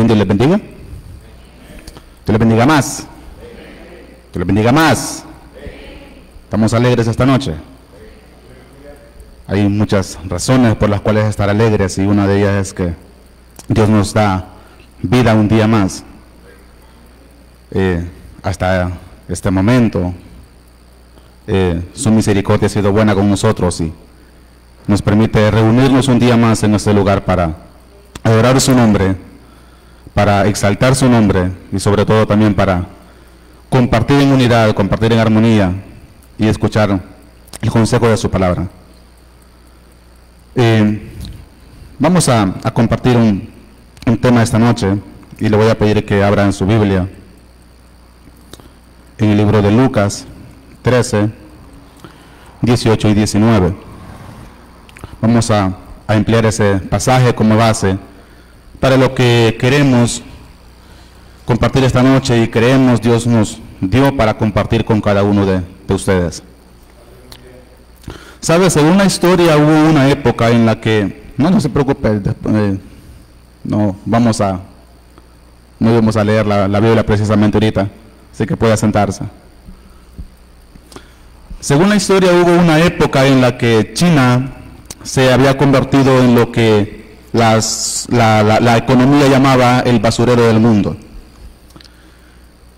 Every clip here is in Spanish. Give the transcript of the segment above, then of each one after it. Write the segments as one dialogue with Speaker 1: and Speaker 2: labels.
Speaker 1: Bien, Dios les bendiga. Dios les bendiga más. Dios les bendiga más. ¿Estamos alegres esta noche? Hay muchas razones por las cuales estar alegres, y una de ellas es que Dios nos da vida un día más. Hasta este momento, su misericordia ha sido buena con nosotros y nos permite reunirnos un día más en este lugar para adorar su nombre, para exaltar su nombre y sobre todo también para compartir en unidad, compartir en armonía y escuchar el consejo de su palabra. Vamos a compartir un tema esta noche y le voy a pedir que abra en su Biblia en el libro de Lucas 13, 18 y 19. Vamos a emplear ese pasaje como base para lo que queremos compartir esta noche y creemos Dios nos dio para compartir con cada uno de ustedes. ¿Sabes? Según la historia hubo una época en la que, no se preocupe, no vamos a leer la Biblia precisamente ahorita, así que pueda sentarse. Según la historia hubo una época en la que China se había convertido en lo que la economía llamaba el basurero del mundo.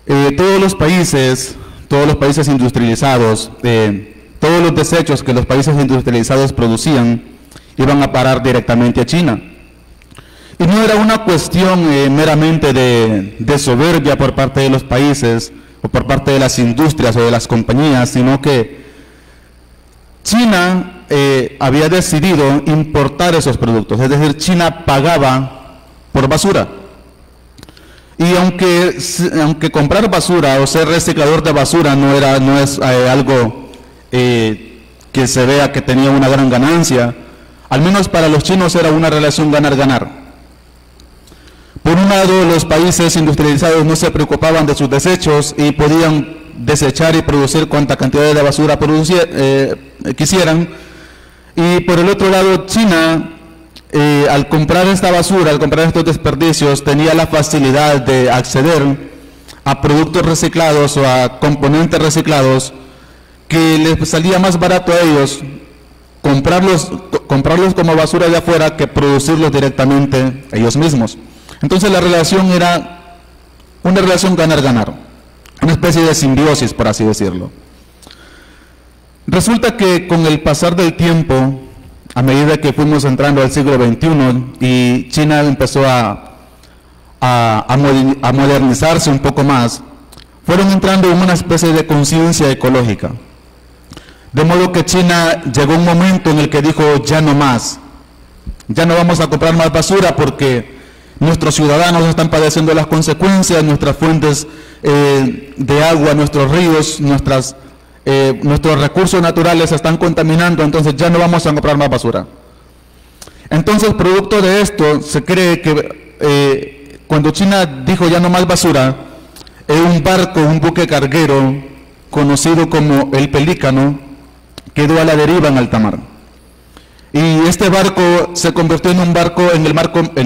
Speaker 1: Todos los países industrializados, todos los desechos que los países industrializados producían iban a parar directamente a China. Y no era una cuestión meramente de soberbia por parte de los países o por parte de las industrias o de las compañías, sino que China había decidido importar esos productos, es decir, China pagaba por basura. Y aunque comprar basura o ser reciclador de basura no es algo que se vea que tenía una gran ganancia, al menos para los chinos era una relación ganar-ganar. Por un lado, los países industrializados no se preocupaban de sus desechos y podían desechar y producir cuanta cantidad de basura quisieran. Y por el otro lado, China, al comprar esta basura, al comprar estos desperdicios, tenía la facilidad de acceder a productos reciclados o a componentes reciclados que les salía más barato a ellos comprarlos como basura de afuera que producirlos directamente ellos mismos. Entonces la relación era una relación ganar-ganar, una especie de simbiosis, por así decirlo. Resulta que con el pasar del tiempo, a medida que fuimos entrando al siglo XXI y China empezó a modernizarse un poco más, fueron entrando en una especie de conciencia ecológica. De modo que China llegó un momento en el que dijo, ya no más, ya no vamos a comprar más basura porque nuestros ciudadanos están padeciendo las consecuencias, nuestras fuentes de agua, nuestros ríos, nuestros recursos naturales se están contaminando, entonces ya no vamos a comprar más basura. Entonces, producto de esto, se cree que cuando China dijo ya no más basura, un buque carguero conocido como el Pelícano, quedó a la deriva en alta mar. Y este barco se convirtió en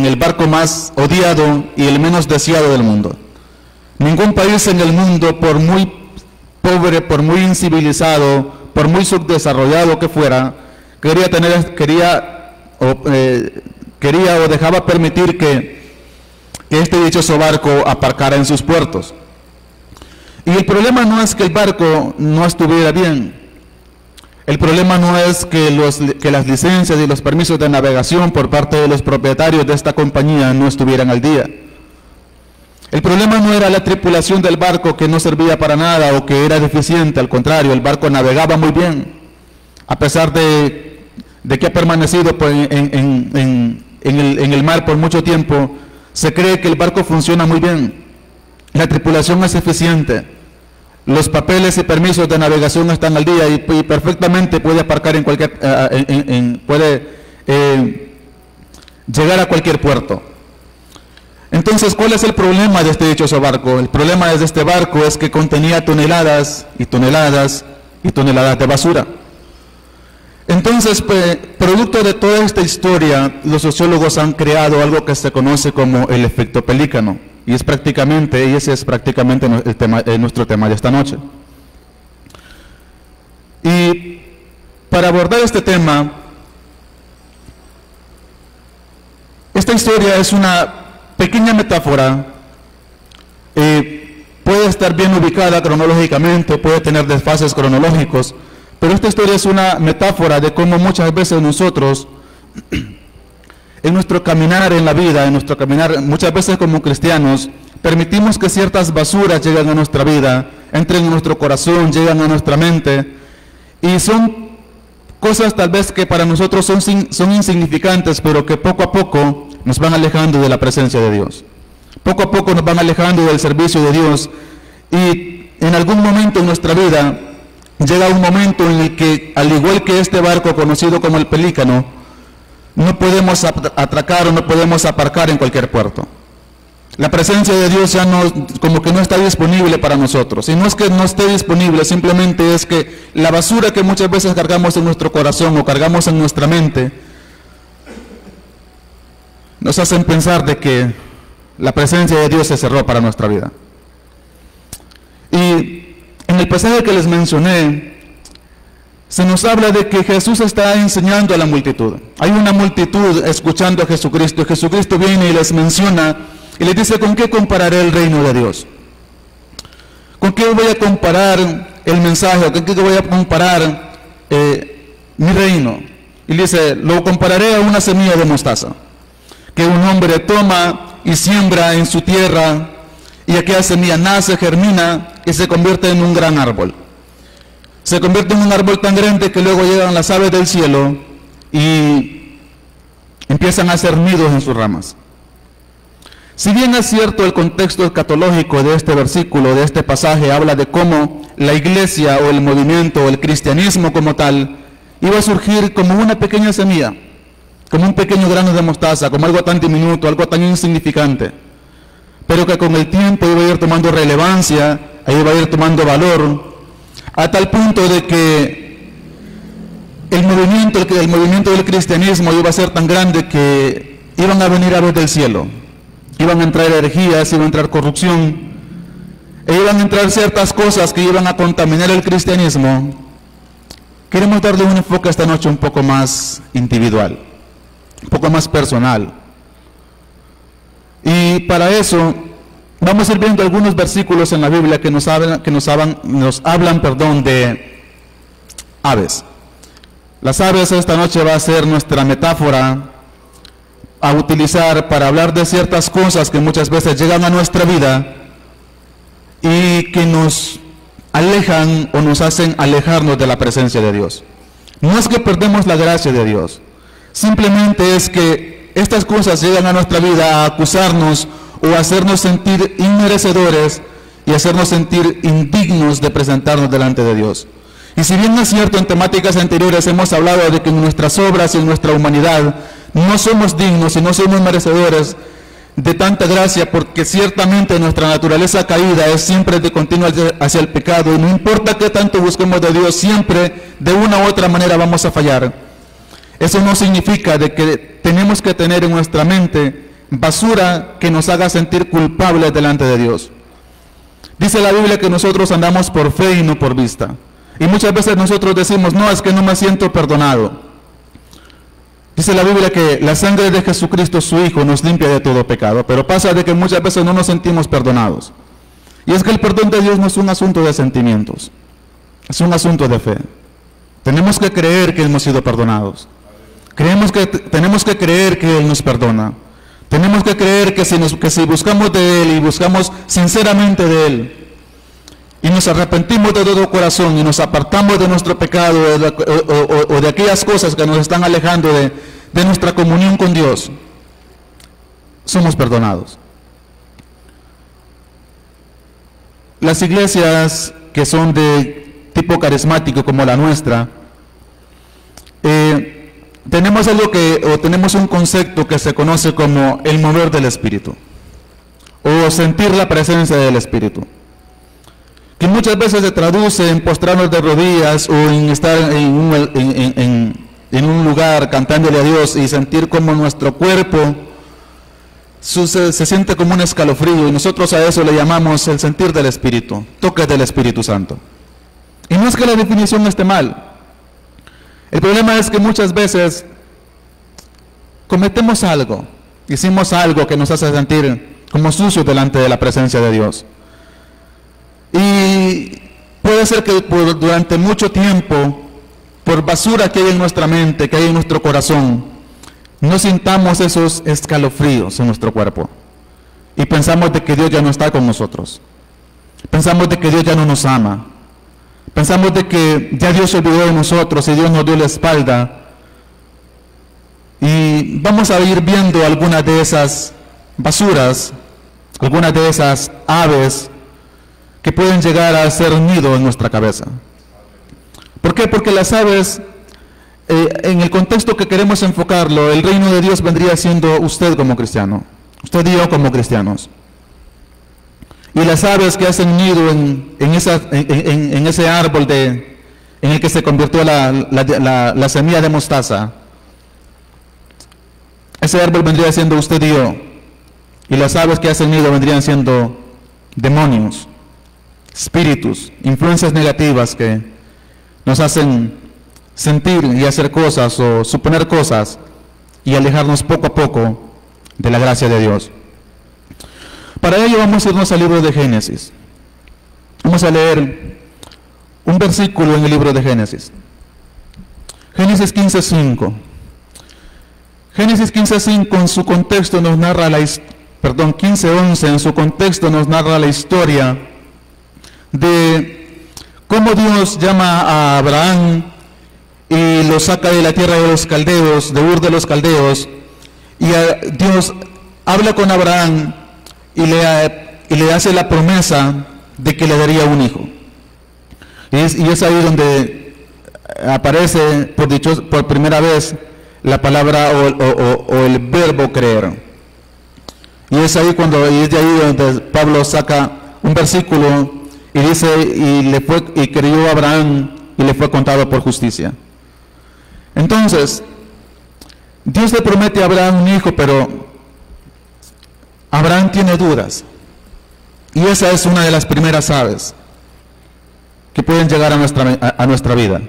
Speaker 1: el barco más odiado y el menos deseado del mundo. Ningún país en el mundo, por muy pobre, por muy incivilizado, por muy subdesarrollado que fuera, quería o dejaba permitir que este dichoso barco aparcara en sus puertos. Y el problema no es que el barco no estuviera bien. El problema no es que las licencias y los permisos de navegación por parte de los propietarios de esta compañía no estuvieran al día. El problema no era la tripulación del barco que no servía para nada o que era deficiente, al contrario, el barco navegaba muy bien. A pesar de que ha permanecido en el mar por mucho tiempo, se cree que el barco funciona muy bien. La tripulación es eficiente. Los papeles y permisos de navegación están al día y perfectamente puede aparcar puede llegar a cualquier puerto. Entonces, ¿cuál es el problema de este dichoso barco? El problema de este barco es que contenía toneladas y toneladas y toneladas de basura. Entonces, producto de toda esta historia, los sociólogos han creado algo que se conoce como el efecto pelícano. Y ese es prácticamente nuestro tema de esta noche. Y para abordar este tema, esta historia es una pequeña metáfora. Puede estar bien ubicada cronológicamente, puede tener desfases cronológicos, pero esta historia es una metáfora de cómo muchas veces nosotros, en nuestro caminar en la vida, en nuestro caminar, muchas veces como cristianos, permitimos que ciertas basuras lleguen a nuestra vida, entren en nuestro corazón, llegan a nuestra mente, y son cosas tal vez que para nosotros son insignificantes, pero que poco a poco nos van alejando de la presencia de Dios. Poco a poco nos van alejando del servicio de Dios, y en algún momento en nuestra vida llega un momento en el que, al igual que este barco conocido como el Pelícano, no podemos atracar o no podemos aparcar en cualquier puerto. La presencia de Dios ya como que no está disponible para nosotros. Y no es que no esté disponible, simplemente es que la basura que muchas veces cargamos en nuestro corazón o cargamos en nuestra mente nos hacen pensar de que la presencia de Dios se cerró para nuestra vida. Y en el pasaje que les mencioné, se nos habla de que Jesús está enseñando a la multitud. Hay una multitud escuchando a Jesucristo. Jesucristo viene y les menciona y les dice: ¿con qué compararé el reino de Dios? ¿Con qué voy a comparar el mensaje? ¿Con qué voy a comparar mi reino? Y dice: lo compararé a una semilla de mostaza, que un hombre toma y siembra en su tierra, y aquella semilla nace, germina y se convierte en un gran árbol. Se convierte en un árbol tan grande que luego llegan las aves del cielo y empiezan a hacer nidos en sus ramas. Si bien es cierto, el contexto escatológico de este versículo, de este pasaje, habla de cómo la iglesia o el movimiento o el cristianismo como tal iba a surgir como una pequeña semilla, como un pequeño grano de mostaza, como algo tan diminuto, algo tan insignificante, pero que con el tiempo iba a ir tomando relevancia, iba a ir tomando valor, a tal punto de que el movimiento del cristianismo iba a ser tan grande que iban a venir aves del cielo, iban a entrar herejías, iba a entrar corrupción, e iban a entrar ciertas cosas que iban a contaminar el cristianismo. Queremos darle un enfoque esta noche un poco más individual, un poco más personal. Y para eso vamos a ir viendo algunos versículos en la Biblia que nos hablan de aves. Las aves esta noche va a ser nuestra metáfora a utilizar para hablar de ciertas cosas que muchas veces llegan a nuestra vida y que nos alejan o nos hacen alejarnos de la presencia de Dios. No es que perdemos la gracia de Dios, simplemente es que estas cosas llegan a nuestra vida a acusarnos o a hacernos sentir inmerecedores y hacernos sentir indignos de presentarnos delante de Dios. Y si bien es cierto, en temáticas anteriores hemos hablado de que en nuestras obras y en nuestra humanidad no somos dignos y no somos merecedores de tanta gracia, porque ciertamente nuestra naturaleza caída es siempre de continuo hacia el pecado, y no importa qué tanto busquemos de Dios, siempre de una u otra manera vamos a fallar. Eso no significa de que tenemos que tener en nuestra mente basura que nos haga sentir culpables delante de Dios. Dice la Biblia que nosotros andamos por fe y no por vista. Y muchas veces nosotros decimos: no, es que no me siento perdonado. Dice la Biblia que la sangre de Jesucristo, su Hijo, nos limpia de todo pecado. Pero pasa de que muchas veces no nos sentimos perdonados. Y es que el perdón de Dios no es un asunto de sentimientos, es un asunto de fe. Tenemos que creer que hemos sido perdonados. Tenemos que creer que Él nos perdona. Tenemos que creer que si buscamos de Él y buscamos sinceramente de Él y nos arrepentimos de todo corazón y nos apartamos de nuestro pecado o de aquellas cosas que nos están alejando de nuestra comunión con Dios, somos perdonados. Las iglesias que son de tipo carismático como la nuestra, tenemos un concepto que se conoce como el mover del Espíritu o sentir la presencia del Espíritu, que muchas veces se traduce en postrarnos de rodillas o en estar en en un lugar cantándole a Dios y sentir como nuestro cuerpo se siente como un escalofrío, y nosotros a eso le llamamos el sentir del Espíritu, toques del Espíritu Santo. Y no es que la definición esté mal. El problema es que muchas veces cometemos algo, hicimos algo que nos hace sentir como sucios delante de la presencia de Dios. Y puede ser que durante mucho tiempo, por basura que hay en nuestra mente, que hay en nuestro corazón, no sintamos esos escalofríos en nuestro cuerpo. Y pensamos de que Dios ya no está con nosotros. Pensamos de que Dios ya no nos ama. Pensamos de que ya Dios se olvidó de nosotros y Dios nos dio la espalda. Y vamos a ir viendo algunas de esas basuras, algunas de esas aves que pueden llegar a ser nido en nuestra cabeza. ¿Por qué? Porque las aves, en el contexto que queremos enfocarlo, el reino de Dios vendría siendo usted como cristiano, usted y yo como cristianos. Y las aves que hacen nido en ese árbol en el que se convirtió la semilla de mostaza, ese árbol vendría siendo usted y yo. Y las aves que hacen nido vendrían siendo demonios, espíritus, influencias negativas que nos hacen sentir y hacer cosas o suponer cosas y alejarnos poco a poco de la gracia de Dios. Para ello vamos a irnos al libro de Génesis. Vamos a leer un versículo en el libro de Génesis. Génesis 15:5. Génesis 15:5 en su contexto nos narra 15:11 en su contexto nos narra la historia de cómo Dios llama a Abraham y lo saca de la tierra de los caldeos, de Ur de los caldeos, y Dios habla con Abraham y le hace la promesa de que le daría un hijo. Y es ahí donde aparece por primera vez la palabra o el verbo creer. Y es de ahí donde Pablo saca un versículo y dice, y creyó Abraham y le fue contado por justicia. Entonces, Dios le promete a Abraham un hijo, pero Abraham tiene dudas. Y esa es una de las primeras aves que pueden llegar a nuestra vida.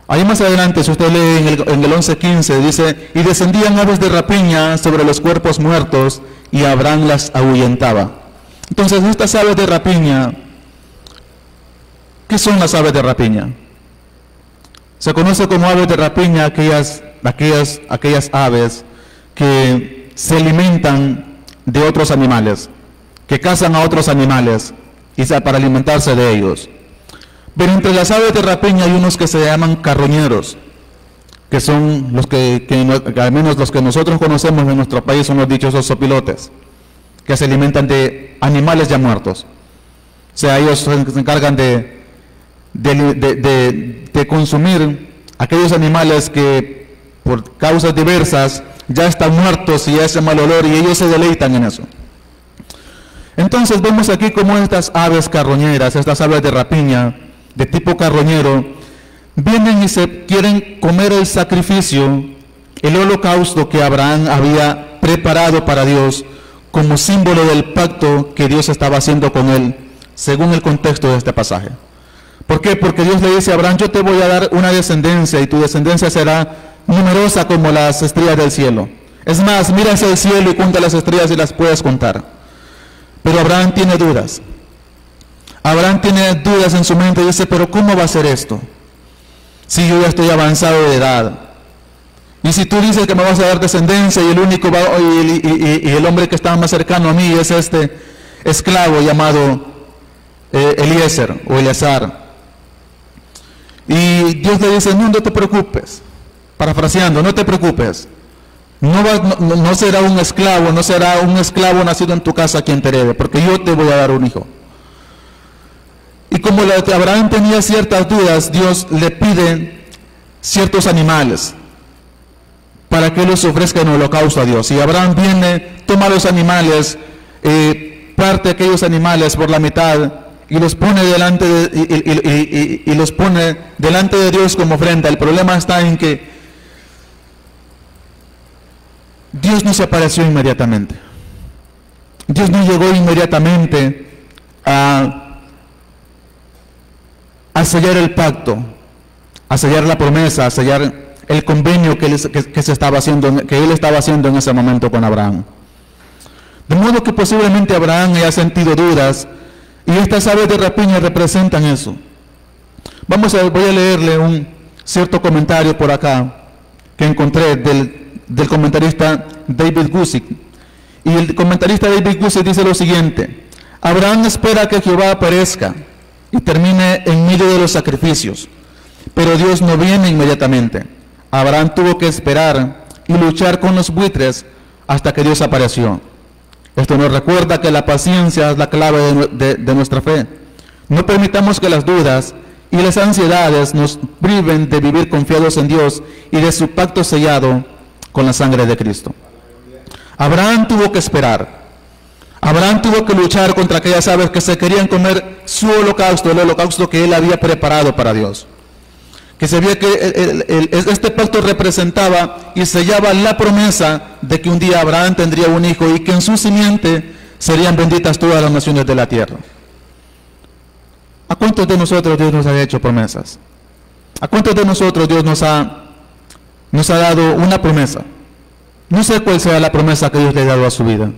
Speaker 1: Ahí más adelante, si usted lee en el 11:15, dice, y descendían aves de rapiña sobre los cuerpos muertos, y Abraham las ahuyentaba. Entonces, estas aves de rapiña, ¿qué son las aves de rapiña? Se conoce como aves de rapiña aquellas aves que se alimentan de otros animales, que cazan a otros animales para alimentarse de ellos. Pero entre las aves de rapiña hay unos que se llaman carroñeros, que son los que al menos los que nosotros conocemos en nuestro país son los dichosos sopilotes, que se alimentan de animales ya muertos. O sea, ellos se encargan de consumir aquellos animales que por causas diversas ya están muertos y ese mal olor, y ellos se deleitan en eso. Entonces vemos aquí como estas aves carroñeras, estas aves de rapiña de tipo carroñero, vienen y se quieren comer el sacrificio, el holocausto que Abraham había preparado para Dios como símbolo del pacto que Dios estaba haciendo con él, según el contexto de este pasaje. ¿Por qué? Porque Dios le dice a Abraham, yo te voy a dar una descendencia y tu descendencia será numerosa como las estrellas del cielo. Es más, mira hacia el cielo y cuenta las estrellas y las puedes contar. Pero Abraham tiene dudas. Abraham tiene dudas en su mente y dice, pero ¿cómo va a ser esto? Si yo ya estoy avanzado de edad. Y si tú dices que me vas a dar descendencia y el hombre que está más cercano a mí es este esclavo llamado Eliezer o Eleazar. Y Dios le dice, no te preocupes. Parafraseando, no te preocupes. No será un esclavo, no será un esclavo nacido en tu casa quien te herede, porque yo te voy a dar un hijo. Y como Abraham tenía ciertas dudas, Dios le pide ciertos animales para que los ofrezca en holocausto a Dios. Y Abraham viene, toma los animales, parte aquellos animales por la mitad y los pone delante de Dios como ofrenda. El problema está en que Dios no se apareció inmediatamente. Dios no llegó inmediatamente a sellar el pacto, a sellar la promesa, a sellar el convenio que él estaba haciendo en ese momento con Abraham. De modo que posiblemente Abraham haya sentido dudas, y estas aves de rapiña representan eso. Voy a leerle un cierto comentario por acá que encontré del comentarista David Guzik. Y el comentarista David Guzik dice lo siguiente: Abraham espera que Jehová aparezca y termine en medio de los sacrificios, pero Dios no viene inmediatamente. Abraham tuvo que esperar y luchar con los buitres hasta que Dios apareció. Esto nos recuerda que la paciencia es la clave de nuestra fe. No permitamos que las dudas y las ansiedades nos priven de vivir confiados en Dios y de su pacto sellado con la sangre de Cristo. Abraham tuvo que esperar. Abraham tuvo que luchar contra aquellas aves que se querían comer su holocausto, el holocausto que él había preparado para Dios. Que se veía que este pacto representaba y sellaba la promesa de que un día Abraham tendría un hijo y que en su simiente serían benditas todas las naciones de la tierra. ¿A cuántos de nosotros Dios nos ha hecho promesas? ¿A cuántos de nosotros Dios nos ha dado una promesa? No sé cuál sea la promesa que Dios le ha dado a su vida,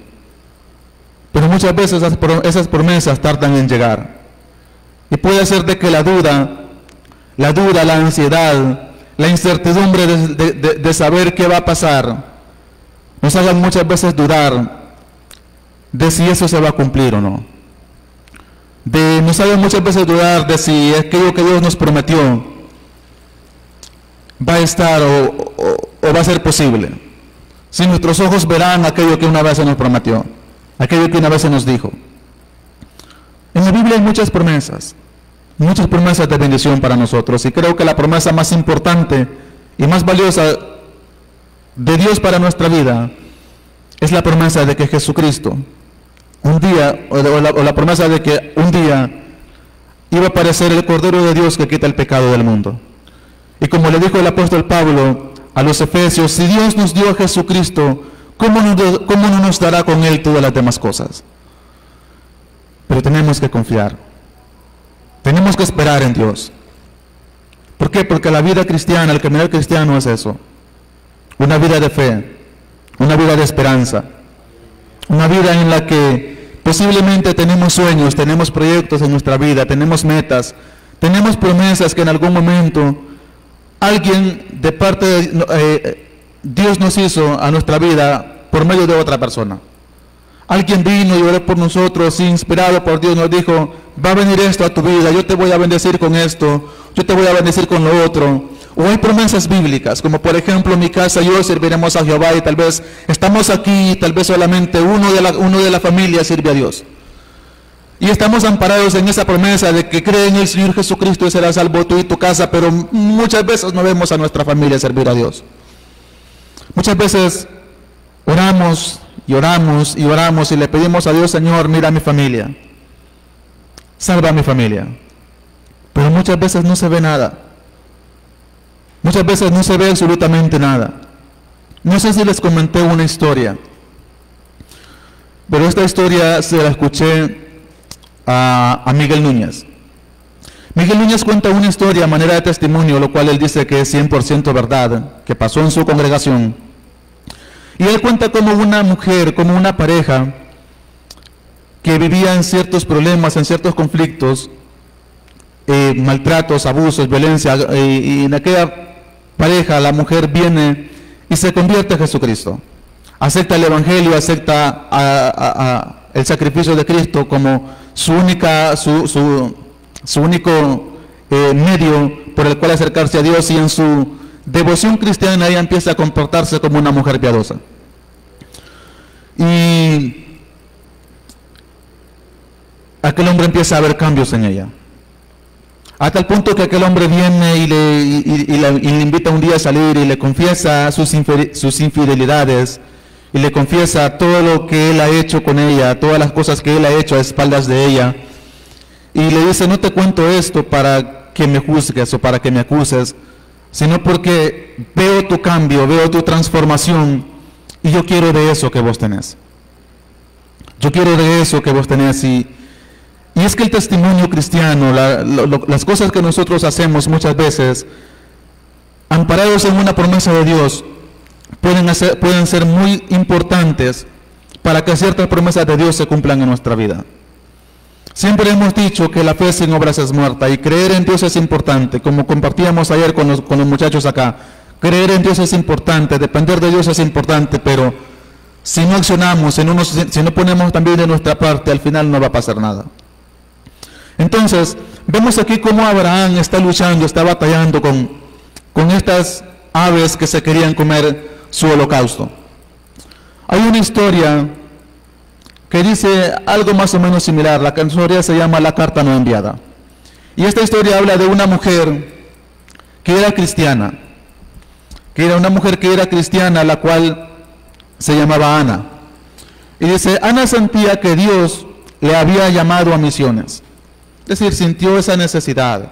Speaker 1: pero muchas veces esas promesas tardan en llegar. Y puede ser de que la duda, la ansiedad, la incertidumbre de saber qué va a pasar, nos hagan muchas veces dudar de si eso se va a cumplir o no. Nos hagan muchas veces dudar de si aquello que Dios nos prometió va a estar o va a ser posible. Si nuestros ojos verán aquello que una vez se nos prometió, aquello que una vez se nos dijo. En la Biblia hay muchas promesas de bendición para nosotros, y creo que la promesa más importante y más valiosa de Dios para nuestra vida es la promesa de que Jesucristo un día, o la promesa de que un día iba a aparecer el Cordero de Dios que quita el pecado del mundo. Y como le dijo el apóstol Pablo a los Efesios, si Dios nos dio a Jesucristo, ¿cómo no nos dará con Él todas las demás cosas? Pero tenemos que confiar. Tenemos que esperar en Dios. ¿Por qué? Porque la vida cristiana, el caminar cristiano es eso. Una vida de fe, una vida de esperanza, una vida en la que posiblemente tenemos sueños, tenemos proyectos en nuestra vida, tenemos metas, tenemos promesas que en algún momento alguien de parte de Dios nos hizo a nuestra vida por medio de otra persona. Alguien vino y oró por nosotros, inspirado por Dios, nos dijo: va a venir esto a tu vida, yo te voy a bendecir con esto, yo te voy a bendecir con lo otro. O hay promesas bíblicas, como por ejemplo, en mi casa yo serviremos a Jehová, y tal vez estamos aquí y tal vez solamente uno de la familia sirve a Dios. Y estamos amparados en esa promesa de que cree en el Señor Jesucristo y serás salvo tú y tu casa, pero muchas veces no vemos a nuestra familia servir a Dios. Muchas veces oramos y oramos y oramos y le pedimos a Dios: Señor, mira a mi familia, salva a mi familia. Pero muchas veces no se ve nada. Muchas veces no se ve absolutamente nada. No sé si les comenté una historia, pero esta historia se la escuché a Miguel Núñez. Miguel Núñez cuenta una historia a manera de testimonio, lo cual él dice que es 100% verdad, que pasó en su congregación. Y él cuenta como una mujer, como una pareja que vivía en ciertos problemas, en ciertos conflictos, maltratos, abusos, violencia, y en aquella pareja la mujer viene y se convierte a Jesucristo, acepta el Evangelio, acepta el sacrificio de Cristo como su único medio por el cual acercarse a Dios, y en su devoción cristiana ella empieza a comportarse como una mujer piadosa. Y aquel hombre empieza a ver cambios en ella, a tal punto que aquel hombre viene y le invita un día a salir y le confiesa sus infidelidades, y le confiesa todo lo que él ha hecho con ella, todas las cosas que él ha hecho a espaldas de ella, y le dice: no te cuento esto para que me juzgues o para que me acuses, sino porque veo tu cambio, veo tu transformación, Y yo quiero de eso que vos tenés. Yo quiero de eso que vos tenés. Y es que el testimonio cristiano, las cosas que nosotros hacemos muchas veces, amparados en una promesa de Dios, pueden ser muy importantes para que ciertas promesas de Dios se cumplan en nuestra vida. Siempre hemos dicho que la fe sin obras es muerta, y creer en Dios es importante, como compartíamos ayer con los muchachos acá. Creer en Dios es importante, depender de Dios es importante, pero si no accionamos, si no ponemos también de nuestra parte, al final no va a pasar nada. Entonces, vemos aquí cómo Abraham está luchando, está batallando con estas aves que se querían comer su holocausto. Hay una historia que dice algo más o menos similar. La historia se llama La carta no enviada. Y esta historia habla de una mujer que era cristiana, la cual se llamaba Ana. Y dice, Ana sentía que Dios le había llamado a misiones. Es decir, sintió esa necesidad.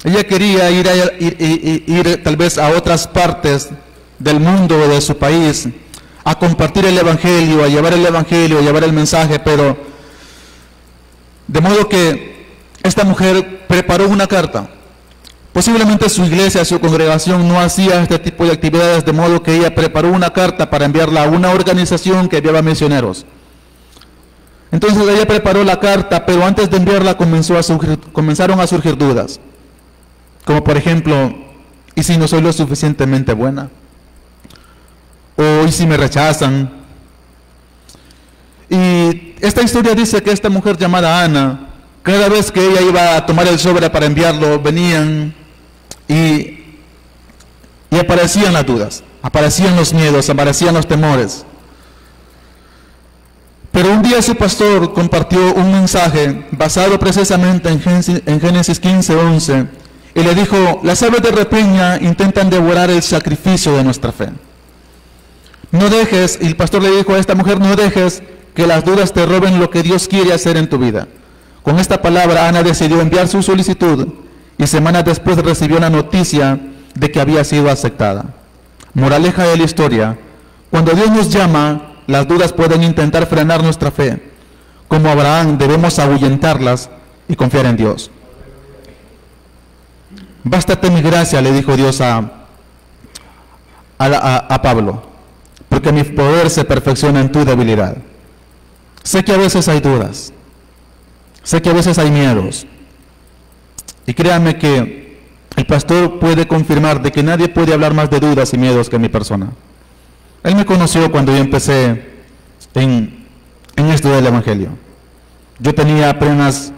Speaker 1: Ella quería ir tal vez a otras partes del mundo o de su país, a compartir el Evangelio, a llevar el mensaje, pero de modo que esta mujer preparó una carta. Posiblemente su iglesia, su congregación no hacía este tipo de actividades, de modo que ella preparó una carta para enviarla a una organización que enviaba misioneros. Entonces ella preparó la carta, pero antes de enviarla comenzaron a surgir dudas. Como por ejemplo, ¿y si no soy lo suficientemente buena? ¿O y si me rechazan? Y esta historia dice que esta mujer llamada Ana, cada vez que ella iba a tomar el sobre para enviarlo, venían y aparecían las dudas, aparecían los miedos, aparecían los temores. Pero un día su pastor compartió un mensaje basado precisamente en Génesis 15:11 y le dijo, las aves de rapiña intentan devorar el sacrificio de nuestra fe. No dejes, y el pastor le dijo a esta mujer, no dejes que las dudas te roben lo que Dios quiere hacer en tu vida. Con esta palabra Ana decidió enviar su solicitud y semanas después recibió la noticia de que había sido aceptada. Moraleja de la historia, cuando Dios nos llama, las dudas pueden intentar frenar nuestra fe. Como Abraham, debemos ahuyentarlas y confiar en Dios. Bástate mi gracia, le dijo Dios a Pablo, porque mi poder se perfecciona en tu debilidad. Sé que a veces hay dudas, sé que a veces hay miedos, y créanme que el pastor puede confirmar de que nadie puede hablar más de dudas y miedos que mi persona. Él me conoció cuando yo empecé en esto del Evangelio. Yo tenía apenas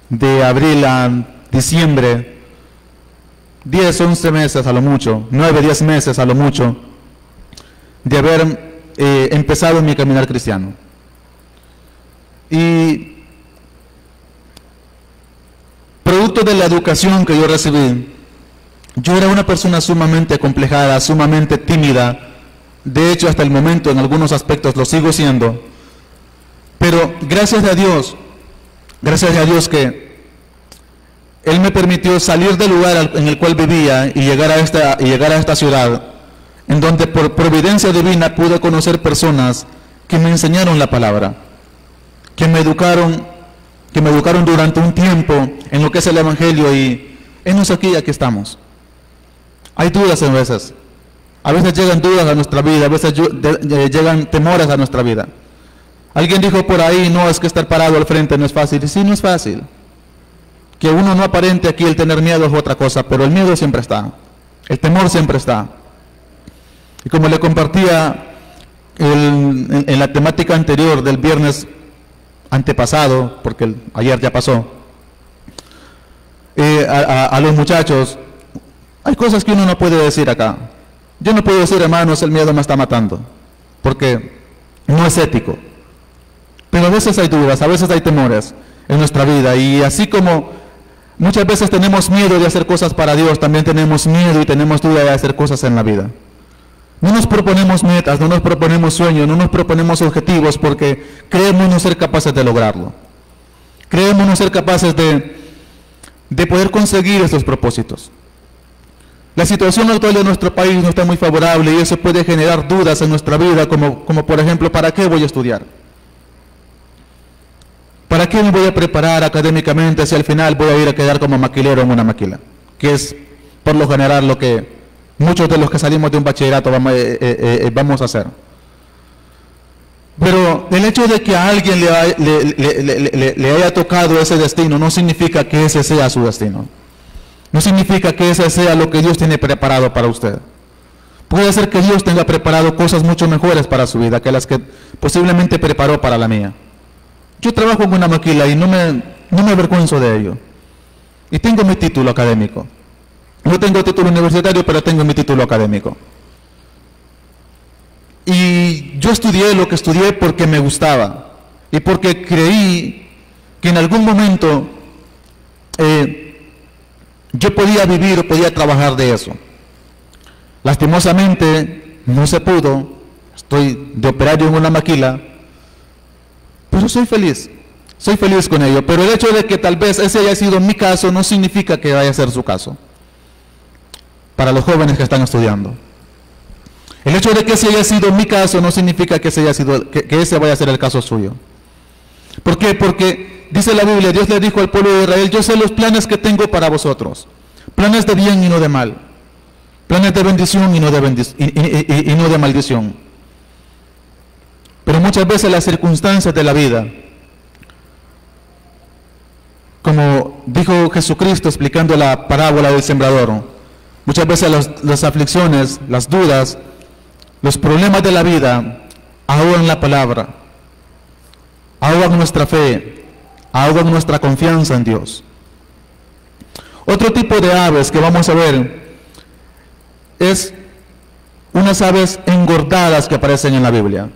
Speaker 1: de abril a diciembre 10, 11 meses a lo mucho, 9, 10 meses a lo mucho, de haber empezado mi caminar cristiano. Y producto de la educación que yo recibí, yo era una persona sumamente acomplejada, sumamente tímida. De hecho, hasta el momento, en algunos aspectos lo sigo siendo. Pero gracias a Dios que Él me permitió salir del lugar en el cual vivía y llegar a esta ciudad, en donde por providencia divina pude conocer personas que me enseñaron la palabra, que me educaron durante un tiempo en lo que es el Evangelio, y enos aquí estamos. Hay dudas a veces. A veces llegan dudas a nuestra vida, a veces llegan temores a nuestra vida. Alguien dijo por ahí, no, es que estar parado al frente no es fácil. Y sí, no es fácil. Que uno no aparente aquí el tener miedo es otra cosa, pero el miedo siempre está. El temor siempre está. Y como le compartía en la temática anterior del viernes antepasado, porque ayer ya pasó, a los muchachos, hay cosas que uno no puede decir acá. Yo no puedo decir, hermanos, el miedo me está matando, porque no es ético. Pero a veces hay dudas, a veces hay temores en nuestra vida, y así como muchas veces tenemos miedo de hacer cosas para Dios, también tenemos miedo y tenemos duda de hacer cosas en la vida. No nos proponemos metas, no nos proponemos sueños, no nos proponemos objetivos, porque creemos no ser capaces de lograrlo. Creemos no ser capaces de poder conseguir esos propósitos. La situación actual de nuestro país no está muy favorable y eso puede generar dudas en nuestra vida, como por ejemplo, ¿para qué voy a estudiar? ¿Para qué me voy a preparar académicamente si al final voy a ir a quedar como maquilero en una maquila? Que es por lo general lo que muchos de los que salimos de un bachillerato vamos a hacer. Pero el hecho de que a alguien le haya tocado ese destino no significa que ese sea su destino. No significa que ese sea lo que Dios tiene preparado para usted. Puede ser que Dios tenga preparado cosas mucho mejores para su vida que las que posiblemente preparó para la mía. Yo trabajo en una maquila y no me avergüenzo de ello. Y tengo mi título académico. No tengo título universitario, pero tengo mi título académico. Y yo estudié lo que estudié porque me gustaba y porque creí que en algún momento yo podía vivir o podía trabajar de eso. Lastimosamente no se pudo, estoy de operario en una maquila, pero soy feliz con ello. Pero el hecho de que tal vez ese haya sido mi caso no significa que vaya a ser su caso, para los jóvenes que están estudiando. El hecho de que ese haya sido mi caso no significa que ese vaya a ser el caso suyo. ¿Por qué? Porque dice la Biblia, Dios le dijo al pueblo de Israel, yo sé los planes que tengo para vosotros, planes de bien y no de mal, planes de bendición y no de maldición. Pero muchas veces las circunstancias de la vida, como dijo Jesucristo explicando la parábola del sembrador, muchas veces las aflicciones, las dudas, los problemas de la vida ahogan la palabra, ahogan nuestra fe, ahogan nuestra confianza en Dios. Otro tipo de aves que vamos a ver es unas aves engordadas que aparecen en la Biblia.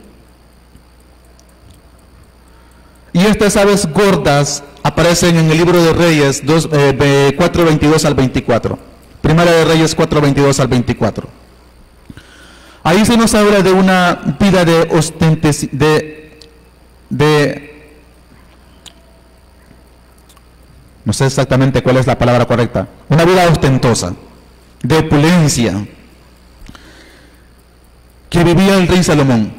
Speaker 1: Y estas aves gordas aparecen en el libro de Reyes 4:22 al 24. Primera de Reyes 4:22 al 24. Ahí se nos habla de una vida no sé exactamente cuál es la palabra correcta, una vida ostentosa, de opulencia, que vivía el rey Salomón.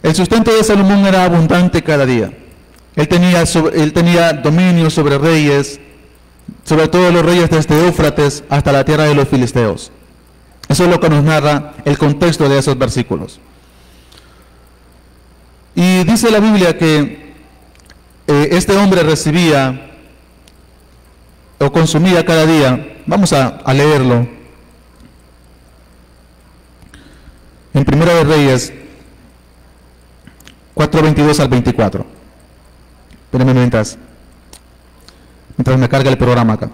Speaker 1: El sustento de Salomón era abundante cada día. Él tenía dominio sobre reyes, sobre todo los reyes desde Éufrates hasta la tierra de los filisteos. Eso es lo que nos narra el contexto de esos versículos. Y dice la Biblia que este hombre recibía o consumía cada día, vamos a leerlo, en Primera de Reyes 4:22 al 24. Espérenme mientras me carga el programa acá.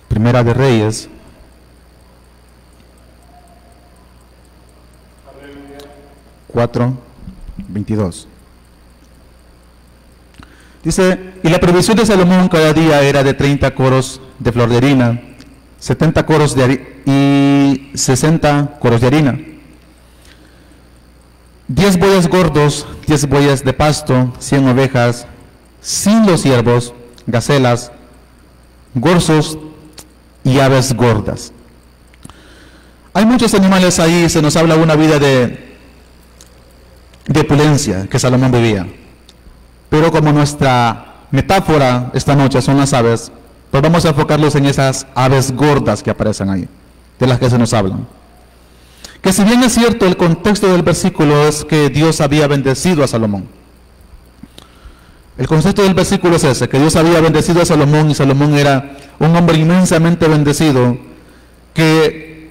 Speaker 1: Primera de Reyes 4:22. Dice, y la provisión de Salomón cada día era de 30 coros de flor de harina, 70 coros y 60 coros de harina, 10 bueyes gordos, 10 bueyes de pasto, 100 ovejas, 100 los ciervos, gacelas, gorzos y aves gordas. Hay muchos animales ahí, se nos habla una vida de opulencia que Salomón vivía. Pero como nuestra metáfora esta noche son las aves, pues vamos a enfocarlos en esas aves gordas que aparecen ahí, de las que se nos hablan. Que si bien es cierto, el contexto del versículo es que Dios había bendecido a Salomón. El contexto del versículo es ese, que Dios había bendecido a Salomón y Salomón era un hombre inmensamente bendecido que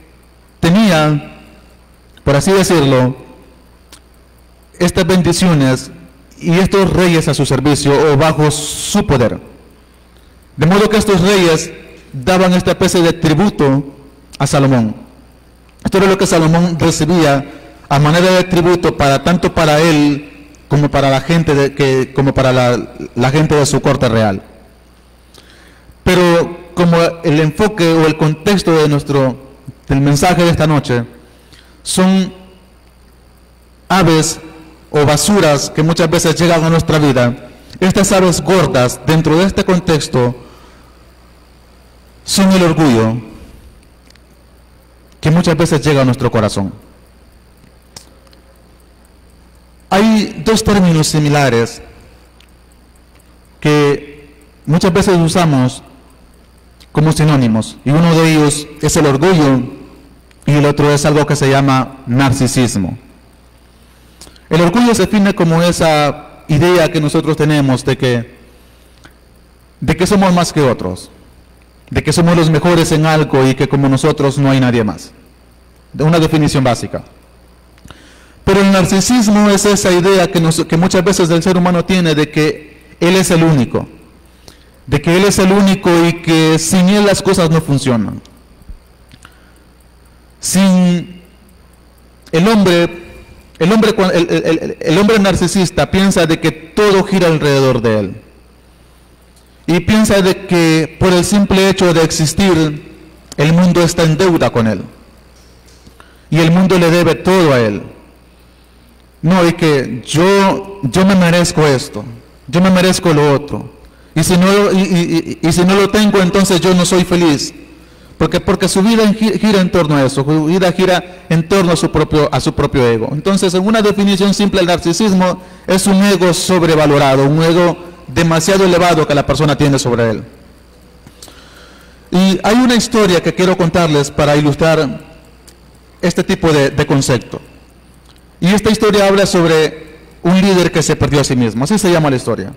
Speaker 1: tenía, por así decirlo, estas bendiciones y estos reyes a su servicio o bajo su poder. De modo que estos reyes daban esta especie de tributo a Salomón. Esto era lo que Salomón recibía a manera de tributo tanto para él como para la gente la gente de su corte real. Pero como el enfoque o el contexto del mensaje de esta noche son aves o basuras que muchas veces llegan a nuestra vida, estas aves gordas dentro de este contexto son el orgullo que muchas veces llega a nuestro corazón. Hay dos términos similares que muchas veces usamos como sinónimos, y uno de ellos es el orgullo y el otro es algo que se llama narcisismo. El orgullo se define como esa idea que nosotros tenemos de que somos más que otros, de que somos los mejores en algo y que como nosotros no hay nadie más. De una definición básica. Pero el narcisismo es esa idea que muchas veces el ser humano tiene de que él es el único, de que él es el único y que sin él las cosas no funcionan. Sin el hombre narcisista piensa de que todo gira alrededor de él. Y piensa de que por el simple hecho de existir, el mundo está en deuda con él. Y el mundo le debe todo a él. No, y que yo me merezco esto, yo me merezco lo otro. Y si no lo tengo, entonces yo no soy feliz. Porque su vida gira en torno a eso, su vida gira en torno a su propio ego. Entonces, en una definición simple, el narcisismo es un ego sobrevalorado, un ego demasiado elevado que la persona tiene sobre él. Y hay una historia que quiero contarles para ilustrar este tipo de concepto. Y esta historia habla sobre un líder que se perdió a sí mismo, así se llama la historia.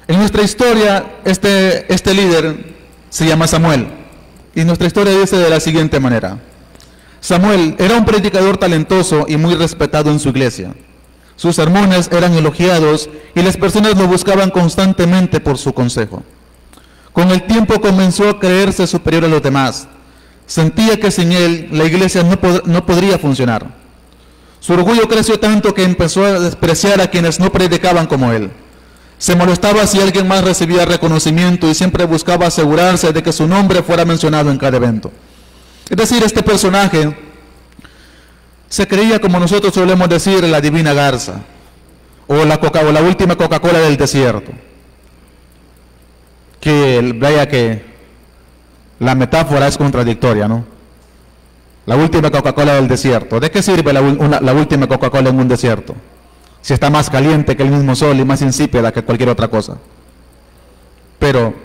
Speaker 1: En nuestra historia, este líder se llama Samuel. Y nuestra historia dice de la siguiente manera. Samuel era un predicador talentoso y muy respetado en su iglesia. Sus sermones eran elogiados y las personas lo buscaban constantemente por su consejo. Con el tiempo comenzó a creerse superior a los demás. Sentía que sin él la iglesia no podría funcionar. Su orgullo creció tanto que empezó a despreciar a quienes no predicaban como él. Se molestaba si alguien más recibía reconocimiento y siempre buscaba asegurarse de que su nombre fuera mencionado en cada evento. Es decir, este personaje se creía, como nosotros solemos decir, la divina garza o la última Coca-Cola del desierto. Que vaya que la metáfora es contradictoria, ¿no? La última Coca-Cola del desierto. ¿De qué sirve la última Coca-Cola en un desierto? Si está más caliente que el mismo sol y más insípida que cualquier otra cosa. Pero,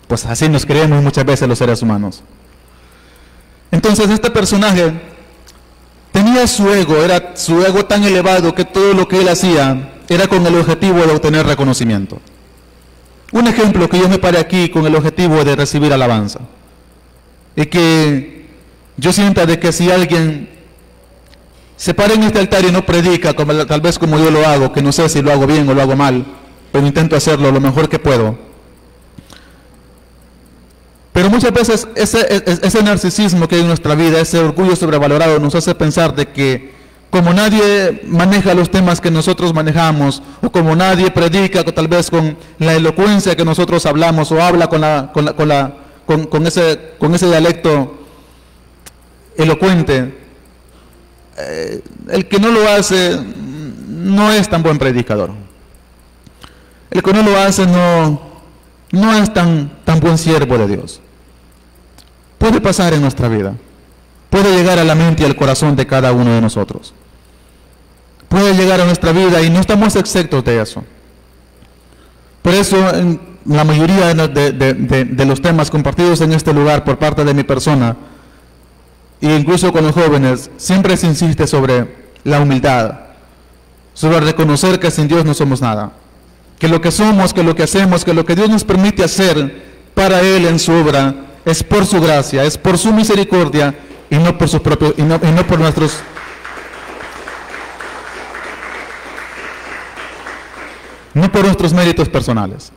Speaker 1: pues así nos creemos muchas veces los seres humanos. Entonces este personaje tenía era su ego tan elevado que todo lo que él hacía era con el objetivo de obtener reconocimiento. Un ejemplo que yo me paré aquí con el objetivo de recibir alabanza. Y que yo sienta de que si alguien se para en este altar y no predica, tal vez como yo lo hago, que no sé si lo hago bien o lo hago mal, pero intento hacerlo lo mejor que puedo. Pero muchas veces ese narcisismo que hay en nuestra vida, ese orgullo sobrevalorado, nos hace pensar de que como nadie maneja los temas que nosotros manejamos, o como nadie predica tal vez con la elocuencia que nosotros hablamos, o habla con ese dialecto elocuente, el que no lo hace no es tan buen predicador. El que no lo hace no es tan buen siervo de Dios. Puede pasar en nuestra vida. Puede llegar a la mente y al corazón de cada uno de nosotros. Puede llegar a nuestra vida y no estamos exentos de eso. Por eso, en la mayoría de los temas compartidos en este lugar por parte de mi persona, e incluso con los jóvenes, siempre se insiste sobre la humildad, sobre reconocer que sin Dios no somos nada, que lo que somos, que lo que hacemos, que lo que Dios nos permite hacer para Él en su obra, es por su gracia, es por su misericordia y no por sus propios, y no por nuestros méritos personales.